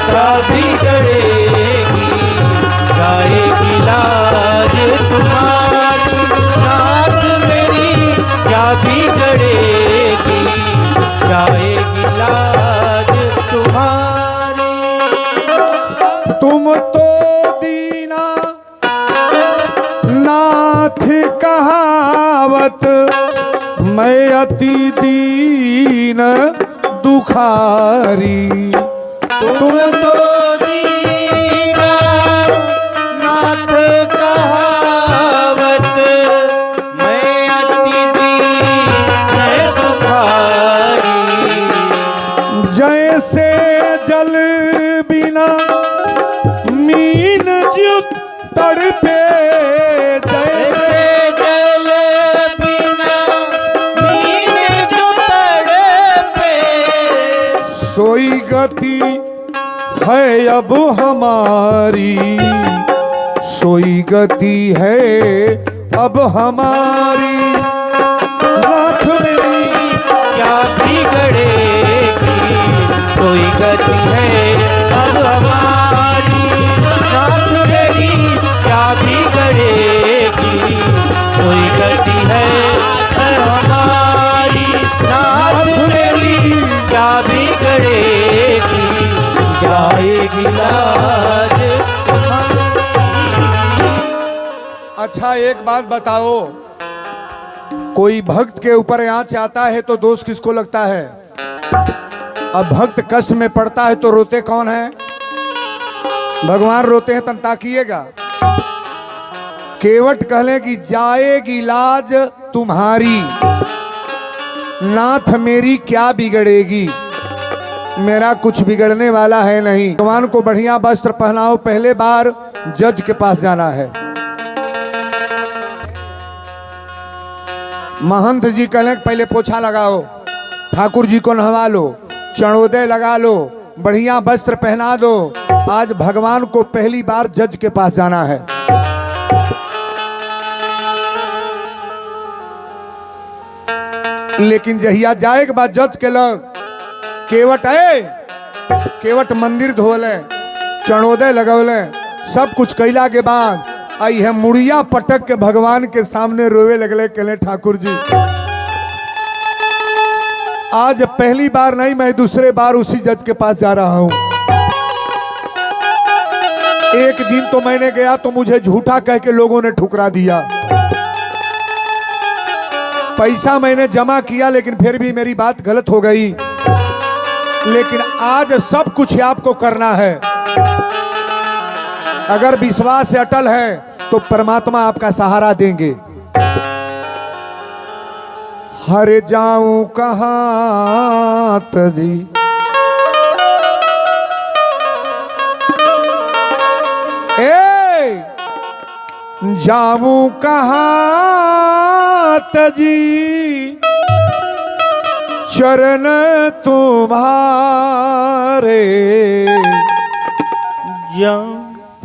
क्या बिगड़ेगी। जाएगी लाज तुम्हारी नाथ मेरी क्या बिगड़ेगी। जाएगी लाज तुम्हारी। तुम तो दीना नाथ कहावत, मैं अति दीन दुखारी। तुम तो दीना नाथ कहावत, मैं अति दीन दुखारी। जैसे जल बिना मीन जो तड़पे, जैसे जल बिना मीन जो तड़पे। सोई गति है अब हमारी, सोई गति है अब हमारी। नाथ मेरी क्या बिगड़ेगी। सोई गति है अब हमारी नाथ मेरी क्या बिगड़ेगी। सोई गति है हमारी नाथ मेरी क्या बिगड़ेगी। जाएगी लाज तुम्हारी। अच्छा एक बात बताओ, कोई भक्त के ऊपर आँच आता है तो दोष किसको लगता है? अब भक्त कष्ट में पड़ता है तो रोते कौन है? भगवान रोते हैं तन ताकिएगा। केवट कहले कि जाएगी लाज तुम्हारी, नाथ मेरी क्या बिगड़ेगी, मेरा कुछ बिगड़ने वाला है नहीं। भगवान को बढ़िया वस्त्र पहनाओ, पहले बार जज के पास जाना है। महंत जी कहले पहले पोछा लगाओ, ठाकुर जी को नहवा लो, चणोदय लगा लो, बढ़िया वस्त्र पहना दो। आज भगवान को पहली बार जज के पास जाना है। लेकिन जहिया जाए के बाद जज के लग केवट है, केवट मंदिर धोले, चणोदय लगौले, सब कुछ कैला के बाद आई है मुड़िया पटक के भगवान के सामने रोवे लगले। कहले ठाकुर जी आज पहली बार नहीं, मैं दूसरे बार उसी जज के पास जा रहा हूं। एक दिन तो मैंने गया तो मुझे झूठा कह के लोगों ने ठुकरा दिया, पैसा मैंने जमा किया लेकिन फिर भी मेरी बात गलत हो गई। लेकिन आज सब कुछ आपको करना है। अगर विश्वास से अटल है तो परमात्मा आपका सहारा देंगे। हरे जाऊं कहां तजी, जाऊं कहां तजी, चरण तुम्हारे।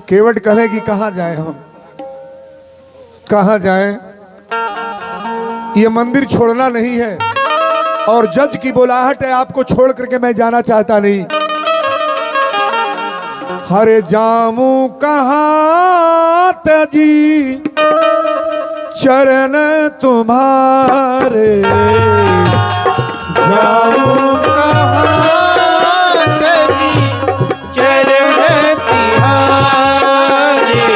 केवट कहे कि कहाँ जाए हम, कहाँ जाए, ये मंदिर छोड़ना नहीं है और जज की बुलाहट है, आपको छोड़ करके मैं जाना चाहता नहीं। हरे जामू कहाँ तजी, चरण तुम्हारे। जाऊं कहाँ तजी, चरण तिहारे।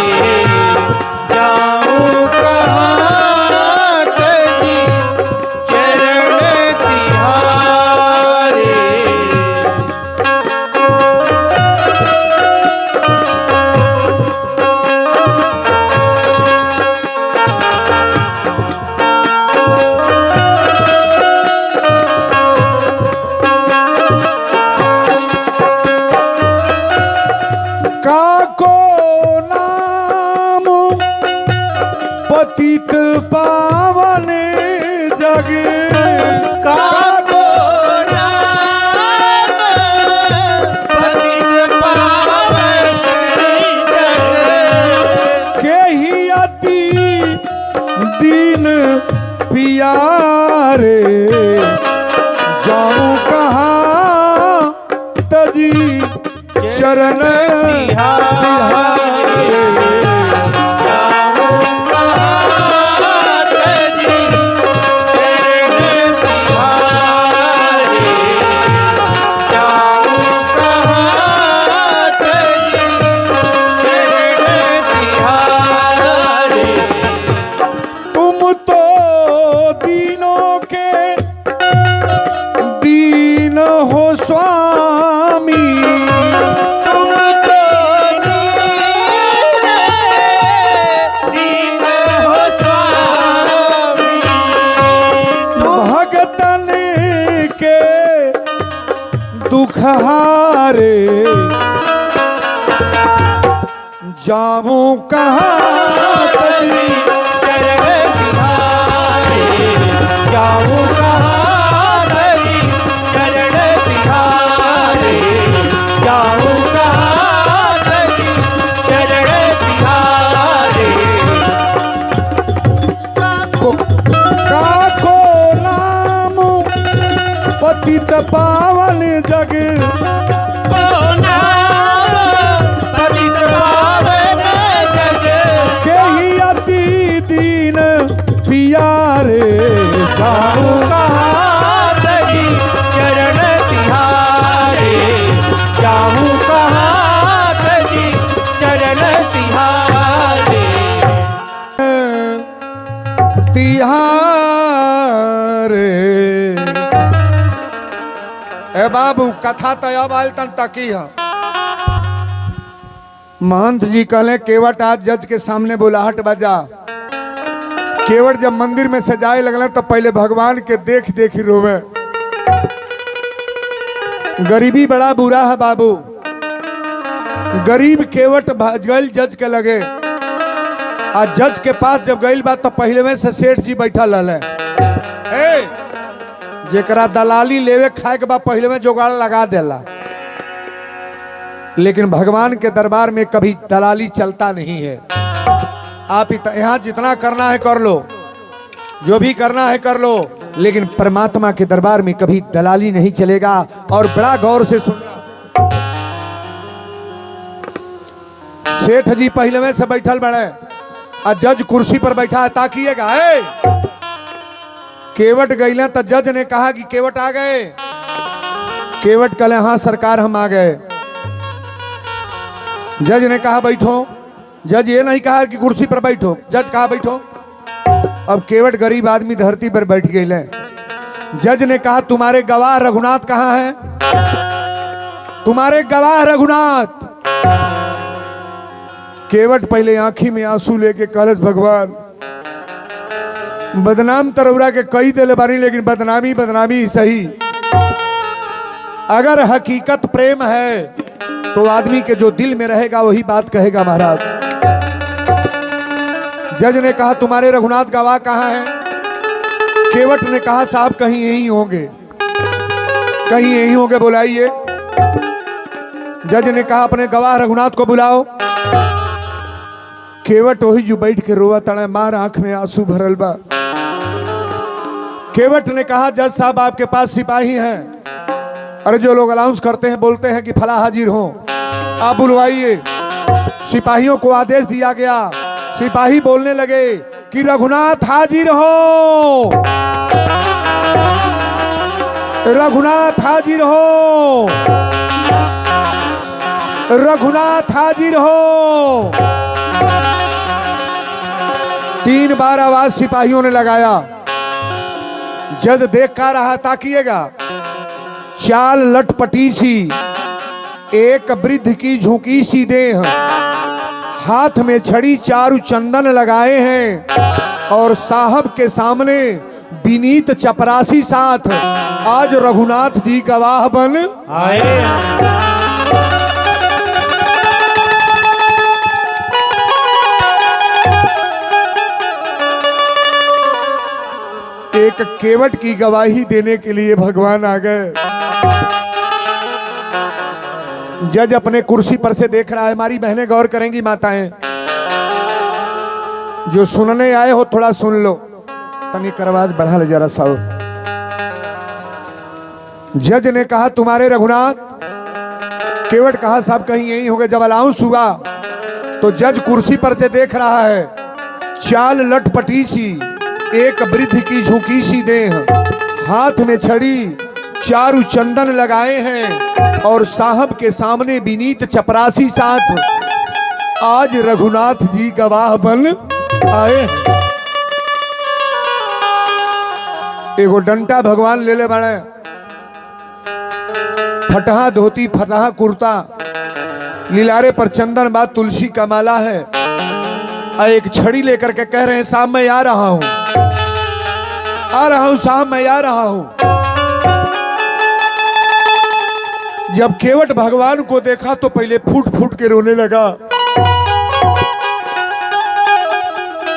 जाऊं कहाँ तजी, चरण तिहारे। पतित पावन जग, काको नाम पतित पावन जग। के ही अति दीन पियारे। जाऊं कहाँ तजी, शरण तिहारे। दुखहारे। जाऊं कहाँ तजी, चरण तिहारे। जाऊं कहाँ तजी, चरण तिहारे। जाऊं कहाँ तजी, चरण तिहारे। काको नाम पतित पावन जग, पतित पावन जग। के ही अति दीन पियारे। जाऊं कहाँ तजी, चरण तिहारे। जाऊं कहाँ ए बाबू कथा तो अब आयल तन तकी है। महंत जी कहले केवट आज जज के सामने बुलाहट बजा। केवट जब मंदिर में सजाए लगल तो पहले भगवान के देख देख रोवे। गरीबी बड़ा बुरा है बाबू। गरीब केवट गल जज के लगे। आज जज के पास जब गई बात तो पहले में से सेठ जी बैठा लले। जेकरा दलाली लेवे खाए के बाद पहले में जुगाड़ लगा देला। लेकिन भगवान के दरबार में कभी दलाली चलता नहीं है। आप यहाँ जितना करना है कर लो, जो भी करना है कर लो, लेकिन परमात्मा के दरबार में कभी दलाली नहीं चलेगा। और बड़ा गौर से सुनना। सेठ जी पहले में से बैठल बड़े और जज कुर्सी पर बैठा है। ताकिएगा केवट गईले तो जज ने कहा कि केवट आ गए। केवट कहले हाँ सरकार हम आ गए। जज ने कहा बैठो। जज ये नहीं कहा कि कुर्सी पर बैठो, जज कहा बैठो। अब केवट गरीब आदमी धरती पर बैठ गए। जज ने कहा तुम्हारे गवाह रघुनाथ कहाँ है? तुम्हारे गवाह रघुनाथ। केवट पहले आंखी में आंसू लेके कलश भगवान बदनाम तरौरा के कई दिले बानी, लेकिन बदनामी बदनामी सही। अगर हकीकत प्रेम है तो आदमी के जो दिल में रहेगा वही बात कहेगा महाराज। जज ने कहा तुम्हारे रघुनाथ गवाह कहाँ है? केवट ने कहा साहब कहीं यहीं होंगे, कहीं यहीं होंगे, बुलाइए। जज ने कहा अपने गवाह रघुनाथ को बुलाओ। केवट वही जो बैठ के रोवा तड़ा मार आंख में आंसू भरल बा। केवट ने कहा जज साहब आपके पास सिपाही हैं। अरे जो लोग अनाउंस करते हैं बोलते हैं कि फला हाजिर हो, आप बुलवाइए। सिपाहियों को आदेश दिया गया। सिपाही बोलने लगे कि रघुनाथ हाजिर हो, रघुनाथ हाजिर हो, रघुनाथ हाजिर हो। 3 बार आवाज सिपाहियों ने लगाया। जज देख कर रहा। ताकिएगा चाल लटपटी सी, एक वृद्ध की झुकी सी देह, हाथ में छड़ी चारु चंदन लगाए हैं और साहब के सामने विनीत चपरासी साथ आज रघुनाथ जी गवाह बन आए। एक केवट की गवाही देने के लिए भगवान आ गए। जज अपने कुर्सी पर से देख रहा है। हमारी बहनें गौर करेंगी, माताएं जो सुनने आए हो थोड़ा सुन लो। तनिक आवाज बढ़ा ले जरा सा। जज ने कहा तुम्हारे रघुनाथ। केवट कहा साहब कहीं यही होंगे। जब अलाउंस हुआ तो जज कुर्सी पर से देख रहा है। चाल लटपटी सी, एक वृद्ध की झुकी सी देह, हाथ में छड़ी चारु चंदन लगाए हैं और साहब के सामने विनीत चपरासी साथ आज रघुनाथ जी गवाह बन आए। एगो डंटा भगवान ले ले बड़े। फटहा धोती, फटहा कुर्ता, लीलारे पर चंदन बाद तुलसी का माला है। एक छड़ी लेकर के कह रहे हैं साहब मैं आ रहा हूं, आ रहा हूं साहब मैं आ रहा हूं। जब केवट भगवान को देखा तो पहले फूट फूट के रोने लगा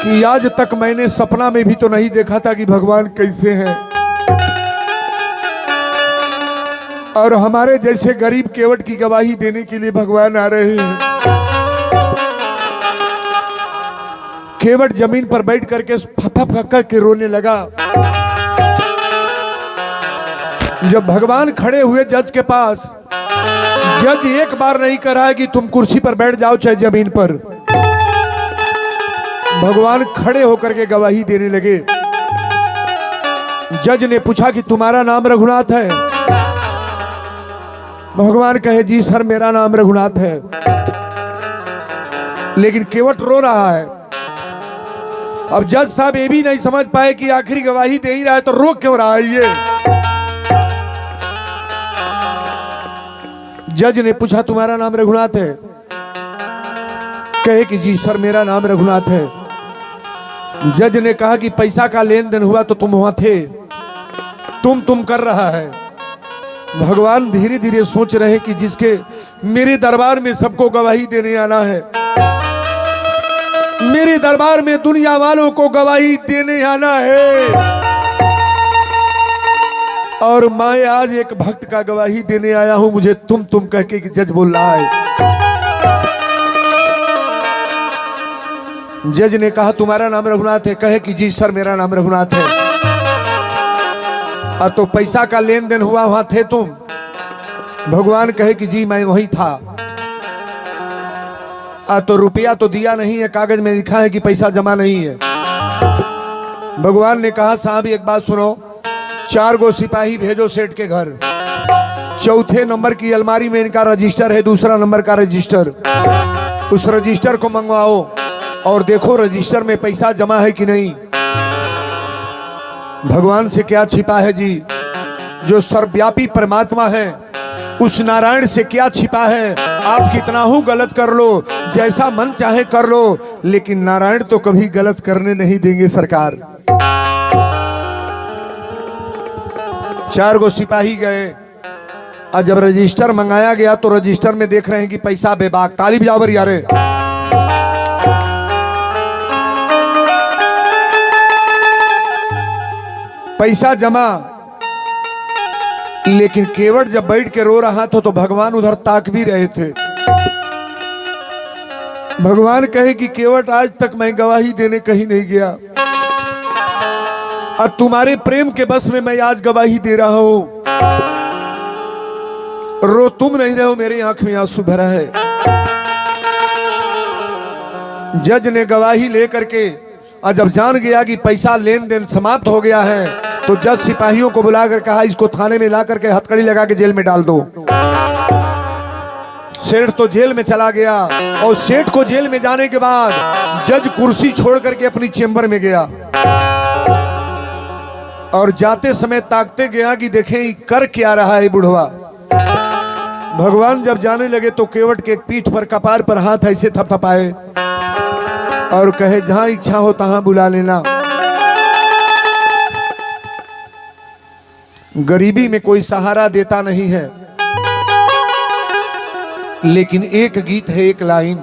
कि आज तक मैंने सपना में भी तो नहीं देखा था कि भगवान कैसे हैं। और हमारे जैसे गरीब केवट की गवाही देने के लिए भगवान आ रहे हैं। केवट जमीन पर बैठ करके फफक करके रोने लगा। जब भगवान खड़े हुए जज के पास, जज एक बार नहीं कह रहा है कि तुम कुर्सी पर बैठ जाओ चाहे जमीन पर। भगवान खड़े होकर के गवाही देने लगे। जज ने पूछा कि तुम्हारा नाम रघुनाथ है? भगवान कहे जी सर मेरा नाम रघुनाथ है। लेकिन केवट रो रहा है। अब जज साहब ये भी नहीं समझ पाए कि आखिरी गवाही दे ही रहा है तो रो क्यों रहा है ये। जज ने पूछा तुम्हारा नाम रघुनाथ है? कहे कि जी सर मेरा नाम रघुनाथ है। जज ने कहा कि पैसा का लेन देन हुआ तो तुम वहां थे, तुम कर रहा है। भगवान धीरे धीरे सोच रहे कि जिसके मेरे दरबार में सबको गवाही देने आना है, मेरे दरबार में दुनिया वालों को गवाही देने आना है, और मैं आज एक भक्त का गवाही देने आया हूं, मुझे तुम कह के जज बोल रहा है। जज ने कहा तुम्हारा नाम रघुनाथ है? कहे कि जी सर मेरा नाम रघुनाथ है। तो पैसा का लेन देन हुआ वहां थे तुम? भगवान कहे कि जी मैं वही था। तो रुपया तो दिया नहीं है, कागज में लिखा है कि पैसा जमा नहीं है। भगवान ने कहा साहब एक बात सुनो, 4 गो सिपाही भेजो सेठ के घर, चौथे नंबर की अलमारी में इनका रजिस्टर है, दूसरा नंबर का रजिस्टर, उस रजिस्टर को मंगवाओ और देखो रजिस्टर में पैसा जमा है कि नहीं। भगवान से क्या छिपा है जी? जो सर्वव्यापी परमात्मा है उस नारायण से क्या छिपा है? आप कितना हो गलत कर लो, जैसा मन चाहे कर लो, लेकिन नारायण तो कभी गलत करने नहीं देंगे सरकार। 4 गो सिपाही गए और जब रजिस्टर मंगाया गया तो रजिस्टर में देख रहे हैं कि पैसा बेबाक। ताली बजाओ बरिया रे। पैसा जमा, लेकिन केवट जब बैठ के रो रहा था तो भगवान उधर ताक भी रहे थे। भगवान कहे कि केवट आज तक मैं गवाही देने कहीं नहीं गया, अब तुम्हारे प्रेम के बस में मैं आज गवाही दे रहा हूं। रो तुम नहीं रहे हो, मेरी आंख में आंसू भरा है। जज ने गवाही लेकर के और जब जान गया कि पैसा लेन देन समाप्त हो गया है तो जज सिपाहियों को बुलाकर कहा इसको थाने में ला करके हथकड़ी लगा के जेल में डाल दो। सेठ तो जेल में चला गया और सेठ को जेल में जाने के बाद जज कुर्सी छोड़ करके अपनी चेंबर में गया और जाते समय ताकते गया कि देखें कर क्या रहा है बुढ़वा। भगवान जब जाने लगे तो केवट के पीठ पर कपार पर हाथ ऐसे थपथपाए और कहे जहां इच्छा हो तहां बुला लेना। गरीबी में कोई सहारा देता नहीं है, लेकिन एक गीत है, एक लाइन,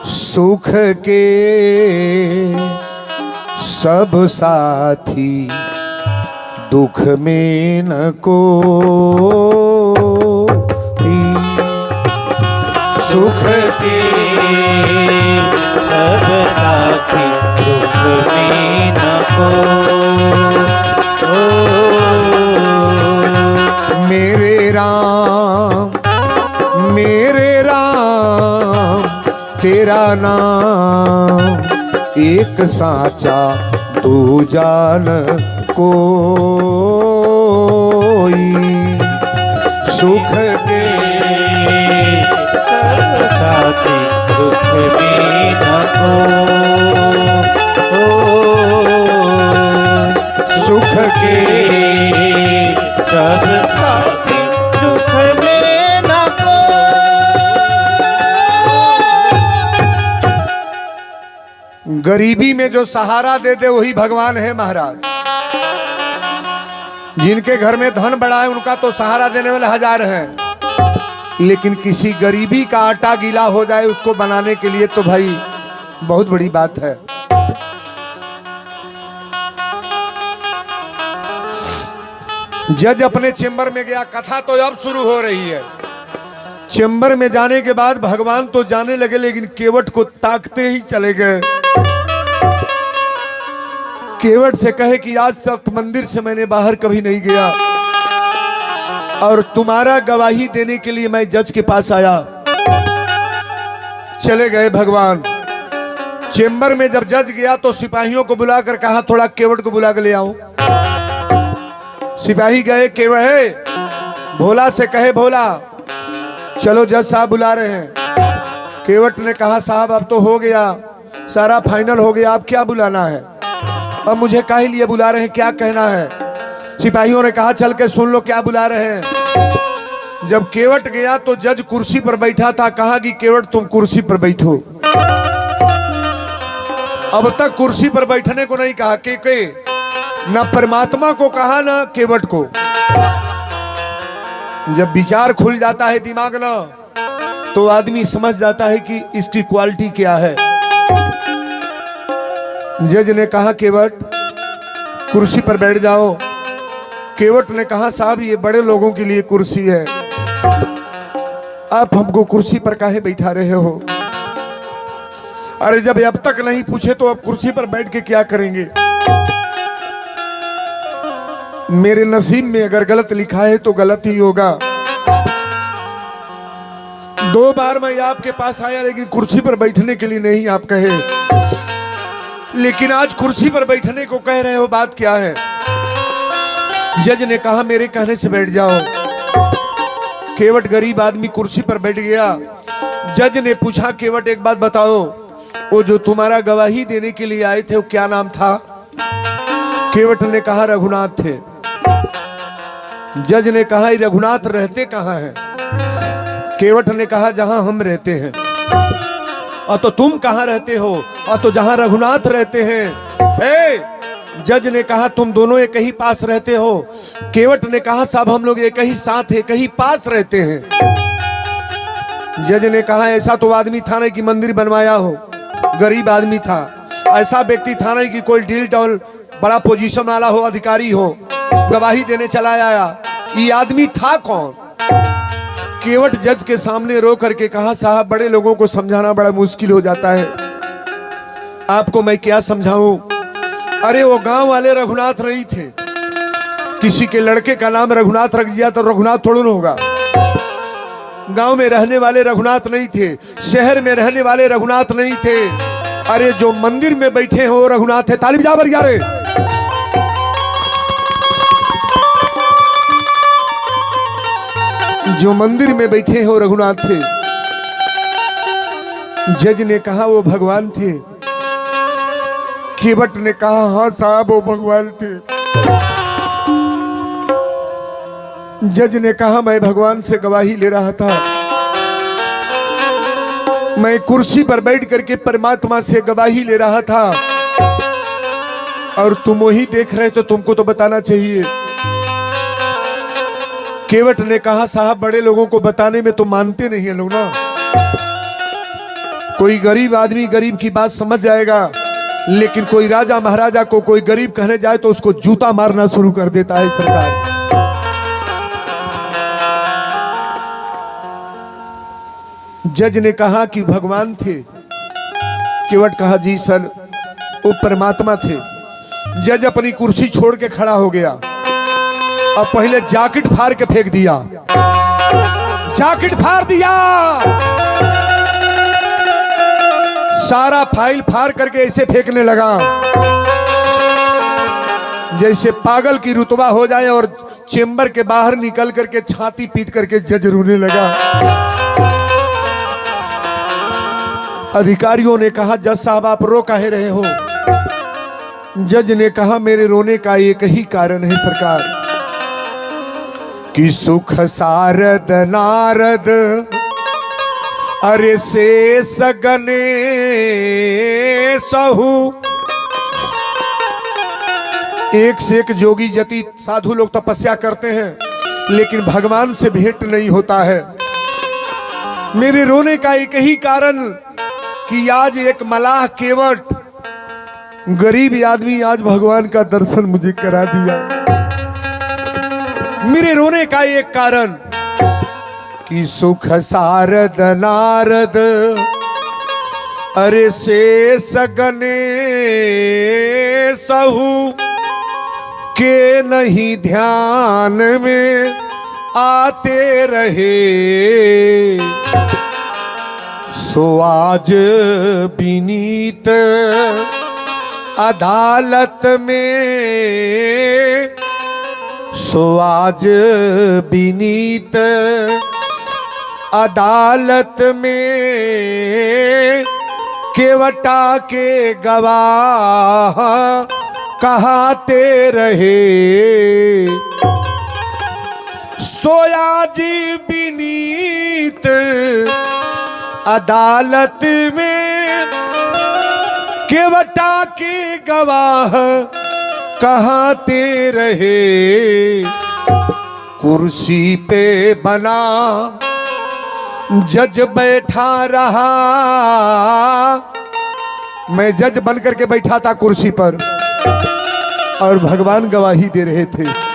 सुख के सब साथी दुख में न कोई, सुख के सब साथी दुख में न कोई। मेरे राम तेरा नाम एक साचा तू जान कोई, सुख के सब साथी दुख में न कोई, सुख के सब साथी दुख में न कोई। गरीबी में जो सहारा दे दे वही भगवान है महाराज। जिनके घर में धन बड़ा है उनका तो सहारा देने वाले हजार हैं, लेकिन किसी गरीबी का आटा गीला हो जाए उसको बनाने के लिए तो भाई बहुत बड़ी बात है। जज अपने चेंबर में गया, कथा तो अब शुरू हो रही है। चेंबर में जाने के बाद भगवान तो जाने लगे, लेकिन केवट को ताकते ही चले गए। केवट से कहे कि आज तक मंदिर से मैंने बाहर कभी नहीं गया और तुम्हारा गवाही देने के लिए मैं जज के पास आया। चले गए भगवान। चेंबर में जब जज गया तो सिपाहियों को बुलाकर कहा थोड़ा केवट को बुला कर ले आओ। सिपाही गए, केवट है भोला से कहे भोला चलो जज साहब बुला रहे हैं। केवट ने कहा साहब अब तो हो गया, सारा फाइनल हो गया, अब क्या बुलाना है, अब मुझे काहे लिए बुला रहे हैं, क्या कहना है। सिपाहियों ने कहा चल के सुन लो क्या बुला रहे हैं। जब केवट गया तो जज कुर्सी पर बैठा था, कहा कि केवट तुम कुर्सी पर बैठो। अब तक कुर्सी पर बैठने को नहीं कहा, के न परमात्मा को कहा न केवट को। जब विचार खुल जाता है दिमाग ना, तो आदमी समझ जाता है कि इसकी क्वालिटी क्या है। जज ने कहा केवट कुर्सी पर बैठ जाओ। केवट ने कहा साहब ये बड़े लोगों के लिए कुर्सी है, आप हमको कुर्सी पर काहे बैठा रहे हो? अरे जब अब तक नहीं पूछे तो अब कुर्सी पर बैठ के क्या करेंगे? मेरे नसीब में अगर गलत लिखा है तो गलत ही होगा। 2 बार मैं आपके पास आया लेकिन कुर्सी पर बैठने के लिए नहीं आप कहे, लेकिन आज कुर्सी पर बैठने को कह रहे हो, बात क्या है? जज ने कहा मेरे कहने से बैठ जाओ। केवट गरीब आदमी कुर्सी पर बैठ गया। जज ने पूछा केवट एक बात बताओ, वो जो तुम्हारा गवाही देने के लिए आए थे वो क्या नाम था? केवट ने कहा रघुनाथ थे। जज ने कहा रघुनाथ रहते कहाँ हैं? केवट ने कहा जहां हम रहते हैं। और तो तुम कहाँ रहते हो? और तो जहां रघुनाथ रहते हैं। जज ने कहा तुम दोनों एक ही पास रहते हो। केवट ने कहा साहब हम लोग एक ही साथ एक ही पास रहते हैं। जज ने कहा ऐसा तो आदमी था नहीं कि मंदिर बनवाया हो, गरीब आदमी था। ऐसा व्यक्ति था नहीं कि कोई डील डॉल बड़ा पोजीशन वाला हो, अधिकारी हो, गवाही देने चला आया। ये आदमी था कौन? केवट जज के सामने रो करके कहा साहब बड़े लोगों को समझाना बड़ा मुश्किल हो जाता है, आपको मैं क्या समझाऊं? अरे वो गांव वाले रघुनाथ नहीं थे। किसी के लड़के का नाम रघुनाथ रख दिया तो रघुनाथ थोड़ा ना होगा। गांव में रहने वाले रघुनाथ नहीं थे, शहर में रहने वाले रघुनाथ नहीं थे। अरे जो मंदिर में बैठे हो रघुनाथ थे। ताली बजा बढ़िया रे। जो मंदिर में बैठे हो रघुनाथ थे। जज ने कहा वो भगवान थे। केवट ने कहा हाँ साहब वो भगवान थे। जज ने कहा मैं भगवान से गवाही ले रहा था, मैं कुर्सी पर बैठ करके परमात्मा से गवाही ले रहा था और तुम वही देख रहे तो तुमको तो बताना चाहिए। केवट ने कहा साहब बड़े लोगों को बताने में तो मानते नहीं है लोग ना। कोई गरीब आदमी गरीब की बात समझ जाएगा, लेकिन कोई राजा महाराजा को कोई गरीब कहने जाए तो उसको जूता मारना शुरू कर देता है सरकार। जज ने कहा कि भगवान थे। केवट कहा जी सर वो परमात्मा थे। जज अपनी कुर्सी छोड़ के खड़ा हो गया। अब पहले जैकेट फाड़ के फेंक दिया, जैकेट फाड़ दिया, सारा फाइल फाड़ करके ऐसे फेंकने लगा जैसे पागल की रुतबा हो जाए और चेंबर के बाहर निकल करके छाती पीट करके जज रोने लगा। अधिकारियों ने कहा जज साहब आप रो काहे रहे हो? जज ने कहा मेरे रोने का एक ही कारण है सरकार, कि सुख सारद नारद अरे से सगने सहु। एक से एक जोगी जति साधु लोग तपस्या करते हैं लेकिन भगवान से भेंट नहीं होता है। मेरे रोने का एक ही कारण कि आज एक मलाह केवट गरीब आदमी आज भगवान का दर्शन मुझे करा दिया। मेरे रोने का एक कारण कि सुख सारद नारद अरे से सगने सहु के नहीं ध्यान में आते रहे। सो आज विनीत अदालत में, सो आज विनीत अदालत में केवटा के गवाह कहते रहे। सोया जी विनीत अदालत में, केवटा के गवाह कहते रहे, कुर्सी पे बना जज बैठा रहा। मैं जज बन करके बैठा था कुर्सी पर और भगवान गवाही दे रहे थे।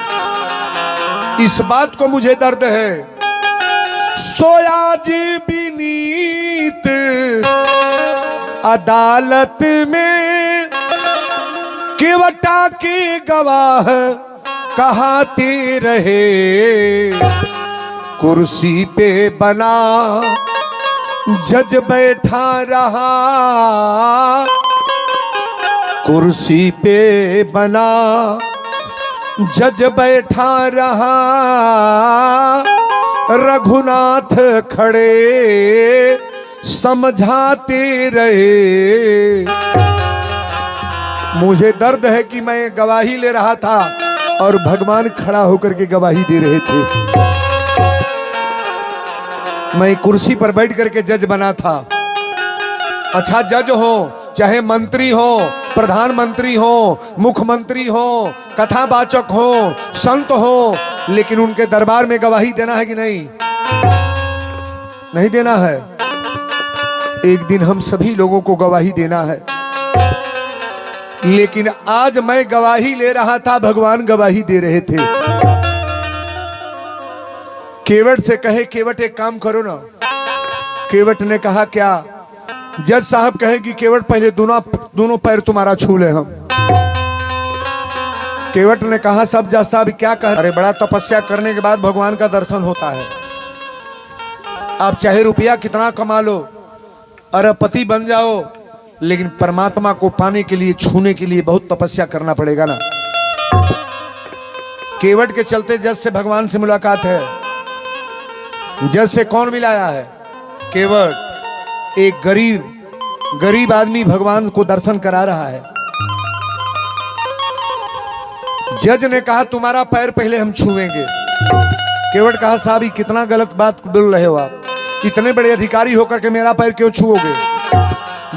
इस बात को मुझे दर्द है। सोया जी विनीत अदालत में, केवटा के गवाह कहते रहे, कुर्सी पे बना जज बैठा रहा, कुर्सी पे बना जज बैठा रहा। रघुनाथ खड़े समझाते रहे। मुझे दर्द है कि मैं गवाही ले रहा था और भगवान खड़ा होकर के गवाही दे रहे थे। मैं कुर्सी पर बैठ करके जज बना था। अच्छा, जज हो चाहे मंत्री हो, प्रधानमंत्री हो, मुख्यमंत्री हो, कथावाचक हो, संत हो, लेकिन उनके दरबार में गवाही देना है कि नहीं? नहीं देना है। एक दिन हम सभी लोगों को गवाही देना है। लेकिन आज मैं गवाही ले रहा था, भगवान गवाही दे रहे थे। केवट से कहे, केवट एक काम करो ना। केवट ने कहा क्या? जज साहब कहे कि केवट पहले दोनों पैर तुम्हारा छू ले हम। केवट ने कहा सब जज साहब क्या कह? अरे बड़ा तपस्या करने के बाद भगवान का दर्शन होता है। आप चाहे रुपया कितना कमा लो, अरबपति बन जाओ, लेकिन परमात्मा को पाने के लिए, छूने के लिए बहुत तपस्या करना पड़ेगा ना। केवट के चलते जज से भगवान से मुलाकात है। जज से कौन मिलाया है? केवट। एक गरीब आदमी भगवान को दर्शन करा रहा है। जज ने कहा तुम्हारा पैर पहले हम छुएंगे। केवट कहा साहब ये कितना गलत बात बोल रहे हो आप, इतने बड़े अधिकारी होकर के मेरा पैर क्यों छुओगे?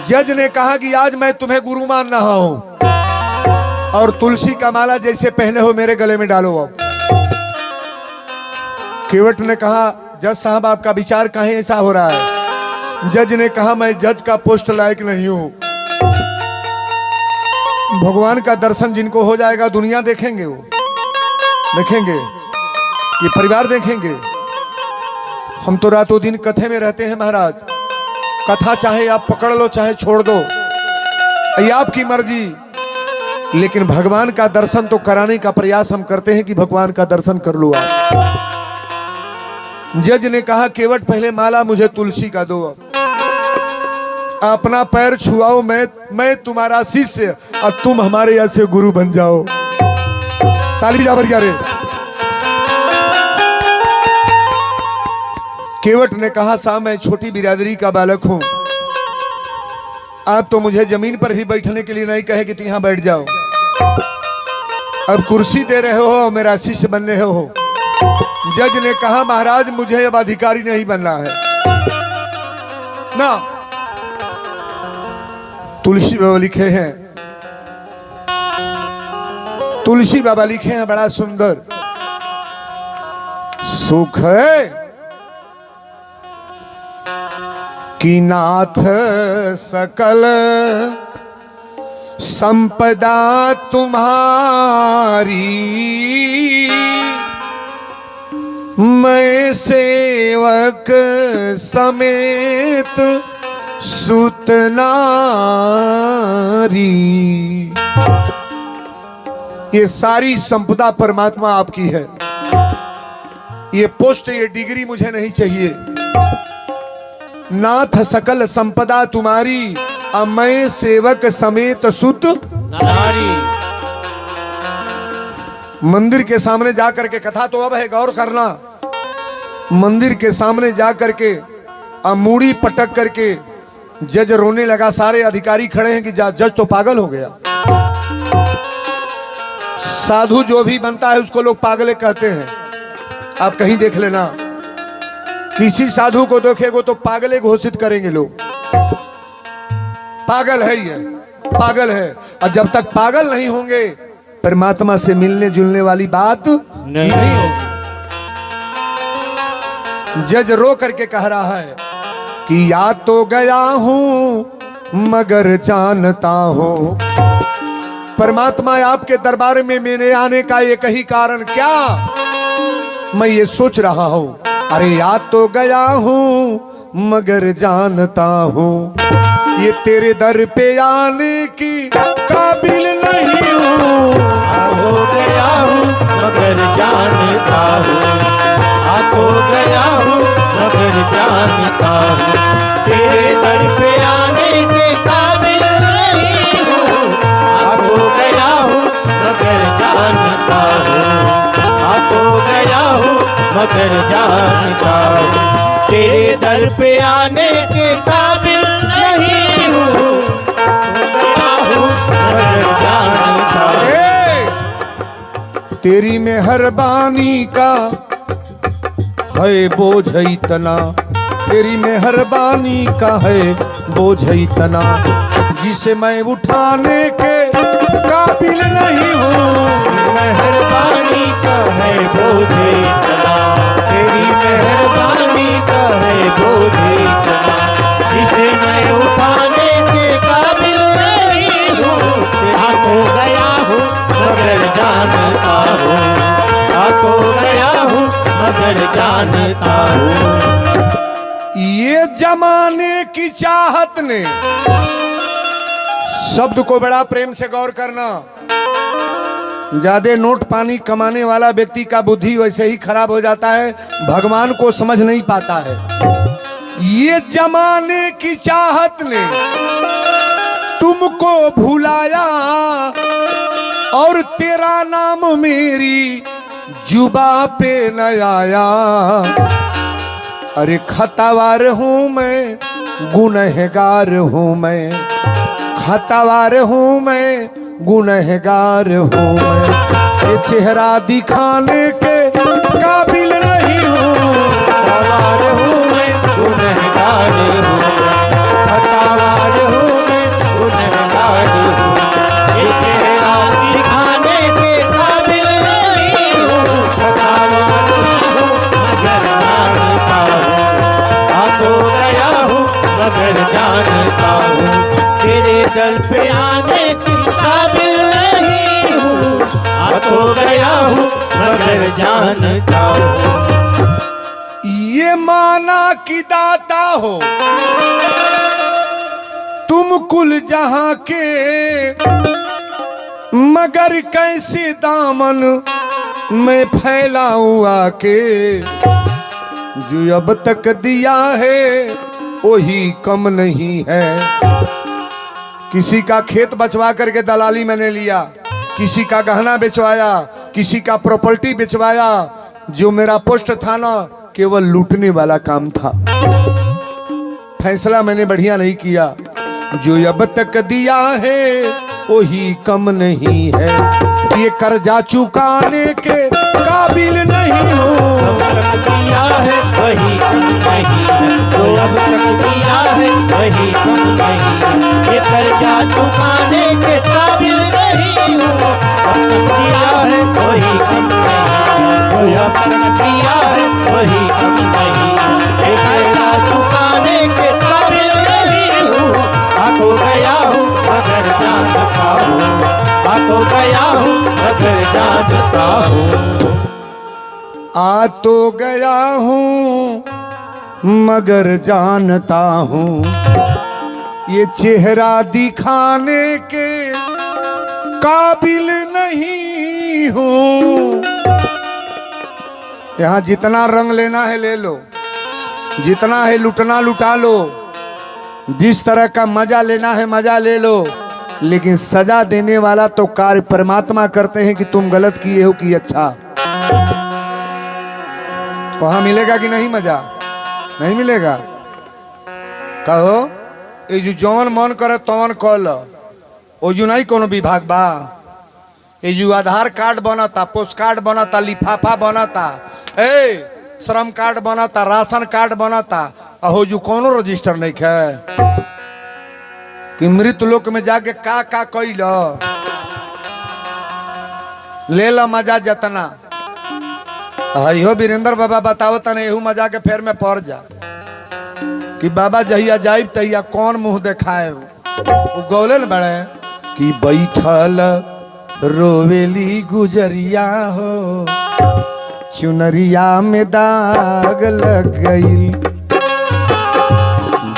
जज ने कहा कि आज मैं तुम्हें गुरु मान रहा हूं और तुलसी का माला जैसे पहने हो मेरे गले में डालो। अब केवट ने कहा जज साहब आपका विचार काहे ऐसा हो रहा है? जज ने कहा मैं जज का पोस्ट लायक नहीं हूं। भगवान का दर्शन जिनको हो जाएगा दुनिया देखेंगे, वो देखेंगे, ये परिवार देखेंगे। हम तो रातों दिन कथे में रहते हैं महाराज। कथा चाहे आप पकड़ लो चाहे छोड़ दो, ये आपकी मर्जी, लेकिन भगवान का दर्शन तो कराने का प्रयास हम करते हैं कि भगवान का दर्शन कर लो आप। जज ने कहा केवट पहले माला मुझे तुलसी का दो, अपना पैर छुआओ, मैं तुम्हारा शिष्य और तुम हमारे यहाँ से गुरु बन जाओ। ताली जाबर क्या रे? केवट ने कहा साहब मैं छोटी बिरादरी का बालक हूं, आप तो मुझे जमीन पर भी बैठने के लिए नहीं कहे कि यहां बैठ जाओ, अब कुर्सी दे रहे हो और मेरा शिष्य बन रहे हो। जज ने कहा महाराज मुझे अब अधिकारी नहीं बनना है ना। तुलसी बाबा लिखे हैं, तुलसी बाबा लिखे हैं बड़ा सुंदर, सुख है कि नाथ सकल संपदा तुम्हारी, मैं सेवक समेत सुत नारी। ये सारी संपदा परमात्मा आपकी है। ये पोस्ट, ये डिग्री मुझे नहीं चाहिए। नाथ सकल संपदा तुम्हारी, अब मैं सेवक समेत सुत नारी। मंदिर के सामने जाकर के, कथा तो अब है गौर करना, मंदिर के सामने जाकर के अब मूड़ी पटक करके जज रोने लगा। सारे अधिकारी खड़े हैं कि जज तो पागल हो गया। साधु जो भी बनता है उसको लोग पागल कहते हैं। आप कहीं देख लेना, किसी साधु को देखेगो तो पागल घोषित करेंगे लोग, पागल है ये, पागल है। और जब तक पागल नहीं होंगे परमात्मा से मिलने जुलने वाली बात नहीं होगी। जज रो करके कह रहा है कि या तो गया हूं मगर जानता हूं। परमात्मा आपके दरबार में मेरे आने का एक ही कारण क्या, मैं ये सोच रहा हूं, अरे या तो गया हूं मगर जानता हूं ये तेरे दर पे आने की काबिल नहीं हूं। हो गया हूँ मगर जानता हूँ, हो गया हूँ मगर जानता हूँ तेरे दर पे आने के काबिल नहीं हूँ। हो गया हूँ मगर जानता हूँ, हो गया हूँ मगर जानता हूँ तेरे दर पे आने के काबिल नहीं हूँ। हो गया हूँ मगर जानता हूँ। तेरी मेहरबानी का है बोझ इतना, तेरी मेहरबानी का है बोझ इतना जिसे मैं उठाने के काबिल नहीं हूँ। मेहरबानी का है बोझ इतना, तेरी मेहरबानी का है बोझ इतना जिसे मैं उठाने के काबिल नहीं हूँ। हो गया हूँ मगर जानता हूँ, हो गया हूँ मगर जानता हूँ। ये जमाने की चाहत ने, शब्द को बड़ा प्रेम से गौर करना, ज्यादा नोट पानी कमाने वाला व्यक्ति का बुद्धि वैसे ही खराब हो जाता है, भगवान को समझ नहीं पाता है। ये जमाने की चाहत ने तुमको भुलाया और तेरा नाम मेरी जुबा पे न आया। अरे खतावार हूं मैं, गुनहगार हूं मैं, खतावार हूं मैं, गुनहगार हूं मैं, ये चेहरा दिखाने के काबिल नहीं हूं। खतावार हूं मैं, गुनहगार हूं मैं, खतावार हूं मैं, गुनहगार हूं, ये चेहरा दिखाने के काबिल नहीं हूं। खतावार हूं मगर जानता हूं, हो गया हूं मगर जानता हूं तेरे दर पे आने की काबिल नहीं हूँ। हो गया हूँ मगर जानता हूँ। ये माना कि दाता हो तुम कुल जहां के, मगर कैसे दामन मैं फैलाऊं आके। जो अब तक दिया है वही कम नहीं है। किसी का खेत बचवा करके दलाली मैंने लिया, किसी का गहना बेचवाया, किसी का प्रॉपर्टी बेचवाया। जो मेरा पोस्ट था ना, केवल लूटने वाला काम था। फैसला मैंने बढ़िया नहीं किया। जो अब तक दिया है वही कम नहीं है, ये कर्जा चुकाने के काबिल नहीं हूँ। अब तक दिया है वही कम नहीं है, जो अब तक दिया है वही कम नहीं है, ये कर्जा चुकाने के काबिल नहीं हूँ। अब तक दिया है वही कम नहीं है, जो अब तक दिया है वही कम नहीं है, ये कर्जा चुकाने के काबिल नहीं हूँ। हो गया हूँ मगर जानता हूँ, हो गया हूँ मगर जानता हूँ। आ तो गया हूँ मगर जानता हूँ ये चेहरा दिखाने के काबिल नहीं हूँ। यहाँ जितना रंग लेना है ले लो, जितना है लुटना लुटा लो, जिस तरह का मजा लेना है मजा ले लो, लेकिन सजा देने वाला तो कार्य परमात्मा करते हैं कि तुम गलत किए हो कि अच्छा। वहां मिलेगा कि नहीं मजा? नहीं मिलेगा। कहो ये जो जौन मन करे तौन कल, ओ जो नहीं कोनो विभाग बा। ये जो आधार कार्ड बनता, पोस्ट कार्ड बनता, लिफाफा बनता, ए श्रम कार्ड बनाता, राशन कार्ड बनाता, अहो जो कोनो रजिस्टर नहीं है कि मृत लोक में जाके का कैल ले ला मजा जतना। हो वीरेंद्र बाबा बताओ तने एहू मजा के फेर में पड़ जा कि बाबा जहिया जाइब तहिया कौन मुंह देखाए। वो गौले न बड़े कि बैठल रोवेली गुजरिया हो, चुनरिया में दाग लग गई।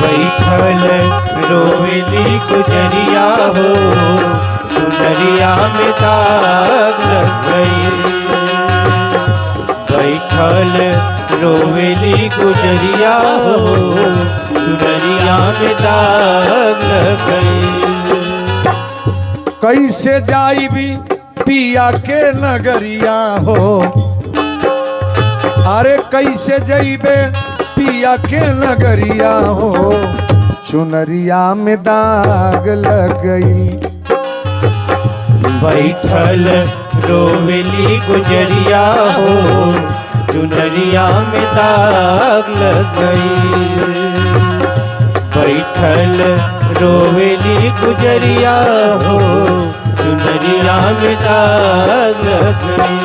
बैठल रोवेली गुजरिया हो, चुनरिया में दाग लग गई। बैठल रोवेली गुजरिया हो, चुनरिया में दाग लग गई। कैसे जाइबी पिया के नगरिया हो, अरे कैसे जाइबे पिया के नगरिया हो, चुनरिया में दाग लग गई। बैठल रोवेली गुजरिया हो, चुनरिया में दाग लग गई। बैठल रोवेली गुजरिया हो, चुनरिया में दाग लग गई।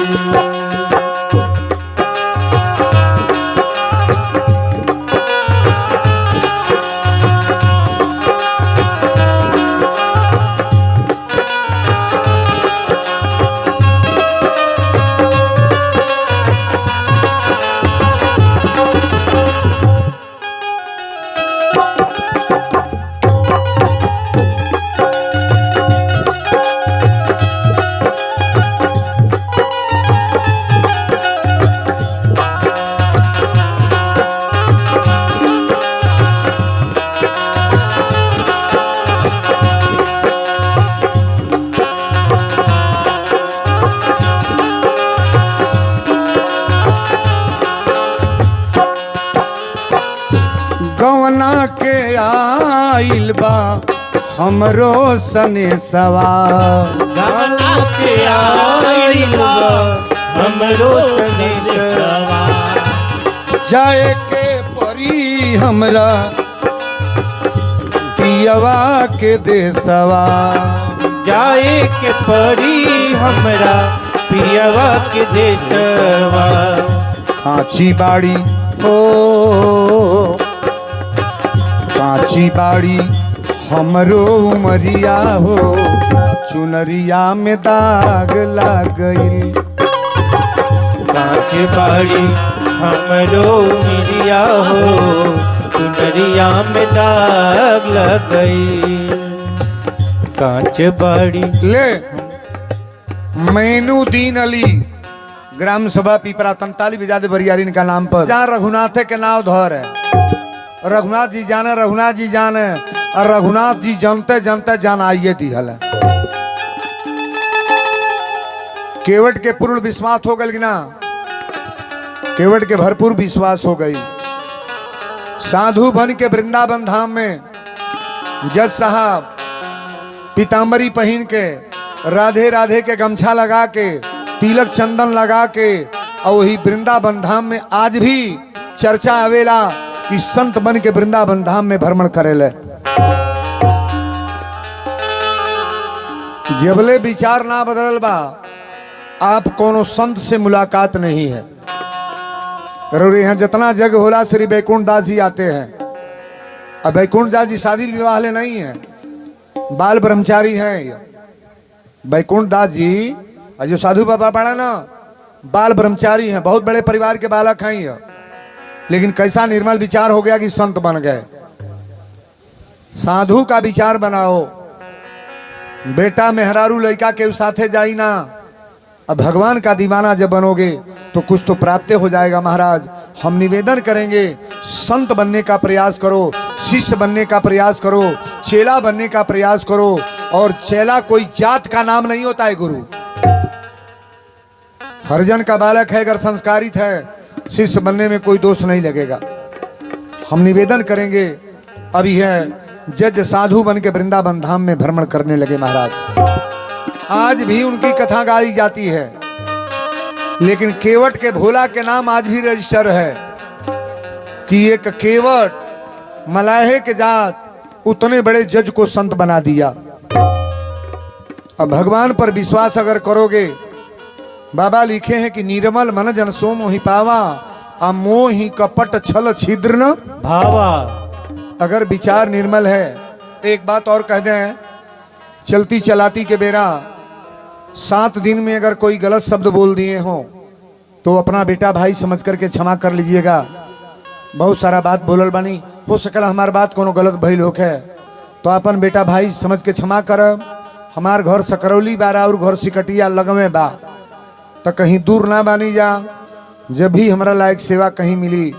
गवना के आइल बा हमरो सने सवार, गाना के आइल बा हमरो सने सवार। जाए के परी हमरा पियवा के देसवा, जाए के परी हमरा पियवा के देशवा। कांची बाड़ी हो कांची बाड़ी हमरो उमरिया हो, चुनरिया में दाग लग गई। कांच बाड़ी हमरो मिरिया हो, चुनरिया में दाग लग गई। कांच बाड़ी ले मैनुद्दीन अली ग्राम सभा पीपरा तंताली बिजादे बरियारिन का नाम पर, जहाँ रघुनाथ के नाव धर है। रघुनाथ जी जाने, रघुनाथ जी जाने, और रघुनाथ जी जानते जानते जान आइए दी हल। केवट के पूर्ण विश्वास हो गई ना, केवट के भरपूर विश्वास हो गई। साधु बन के वृंदावन धाम में जज साहब पीताम्बरी पहन के, राधे राधे के गमछा लगा के, तिलक चंदन लगा के, और वही वृंदावन धाम में आज भी चर्चा आवेला कि संत बन के वृंदावन धाम में भ्रमण करेले। जबले विचार ना बदल बा, आप कोनो संत से मुलाकात नहीं है। और यहाँ जितना जग होला श्री वैकुंठ दास जी आते हैं। अब वैकुंठ दास जी शादी विवाह ले नहीं है, बाल ब्रह्मचारी हैं। वैकुंठ दास जी जो साधु बाबा पड़ा ना, बाल ब्रह्मचारी हैं, बहुत बड़े परिवार के बालक हैं ये। लेकिन कैसा निर्मल विचार हो गया कि संत बन गए। साधु का विचार बनाओ, बेटा मेहरारू लड़का के साथे जाई ना। अब भगवान का दीवाना जब बनोगे तो कुछ तो प्राप्त हो जाएगा। महाराज हम निवेदन करेंगे, संत बनने का प्रयास करो, शिष्य बनने का प्रयास करो, चेला बनने का प्रयास करो। और चेला कोई जात का नाम नहीं होता है गुरु। हरिजन का बालक है, अगर संस्कारित है, शिष्य बनने में कोई दोष नहीं लगेगा। हम निवेदन करेंगे। अभी है जज साधु बन के वृंदावन धाम में भ्रमण करने लगे महाराज। आज भी उनकी कथा गाई जाती है। लेकिन केवट के भोला के नाम आज भी रजिस्टर है कि एक केवट मलाहे के जात उतने बड़े जज को संत बना दिया। अब भगवान पर विश्वास अगर करोगे, बाबा लिखे हैं कि निर्मल मन जन सो मोहि पावा, अमोहि कपट छल छिद्र न भावा। अगर विचार निर्मल है। एक बात और कह दें, चलती चलाती के बेरा 7 दिन में अगर कोई गलत शब्द बोल दिए हो तो अपना बेटा भाई समझ करके क्षमा कर लीजिएगा। बहुत सारा बात बोलल बानी, हो सकल हमार बात कोनो गलत भइल होखे तो अपन बेटा भाई समझ के क्षमा करब। हमार घर सकरौली बारा और घर सिकटिया लगमे बा, तो कहीं दूर ना बानी जा। जब भी हमारा लायक सेवा कहीं मिली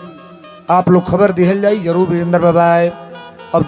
आप लोग खबर दिहल जाई जरूर। वीरेंद्र बाबा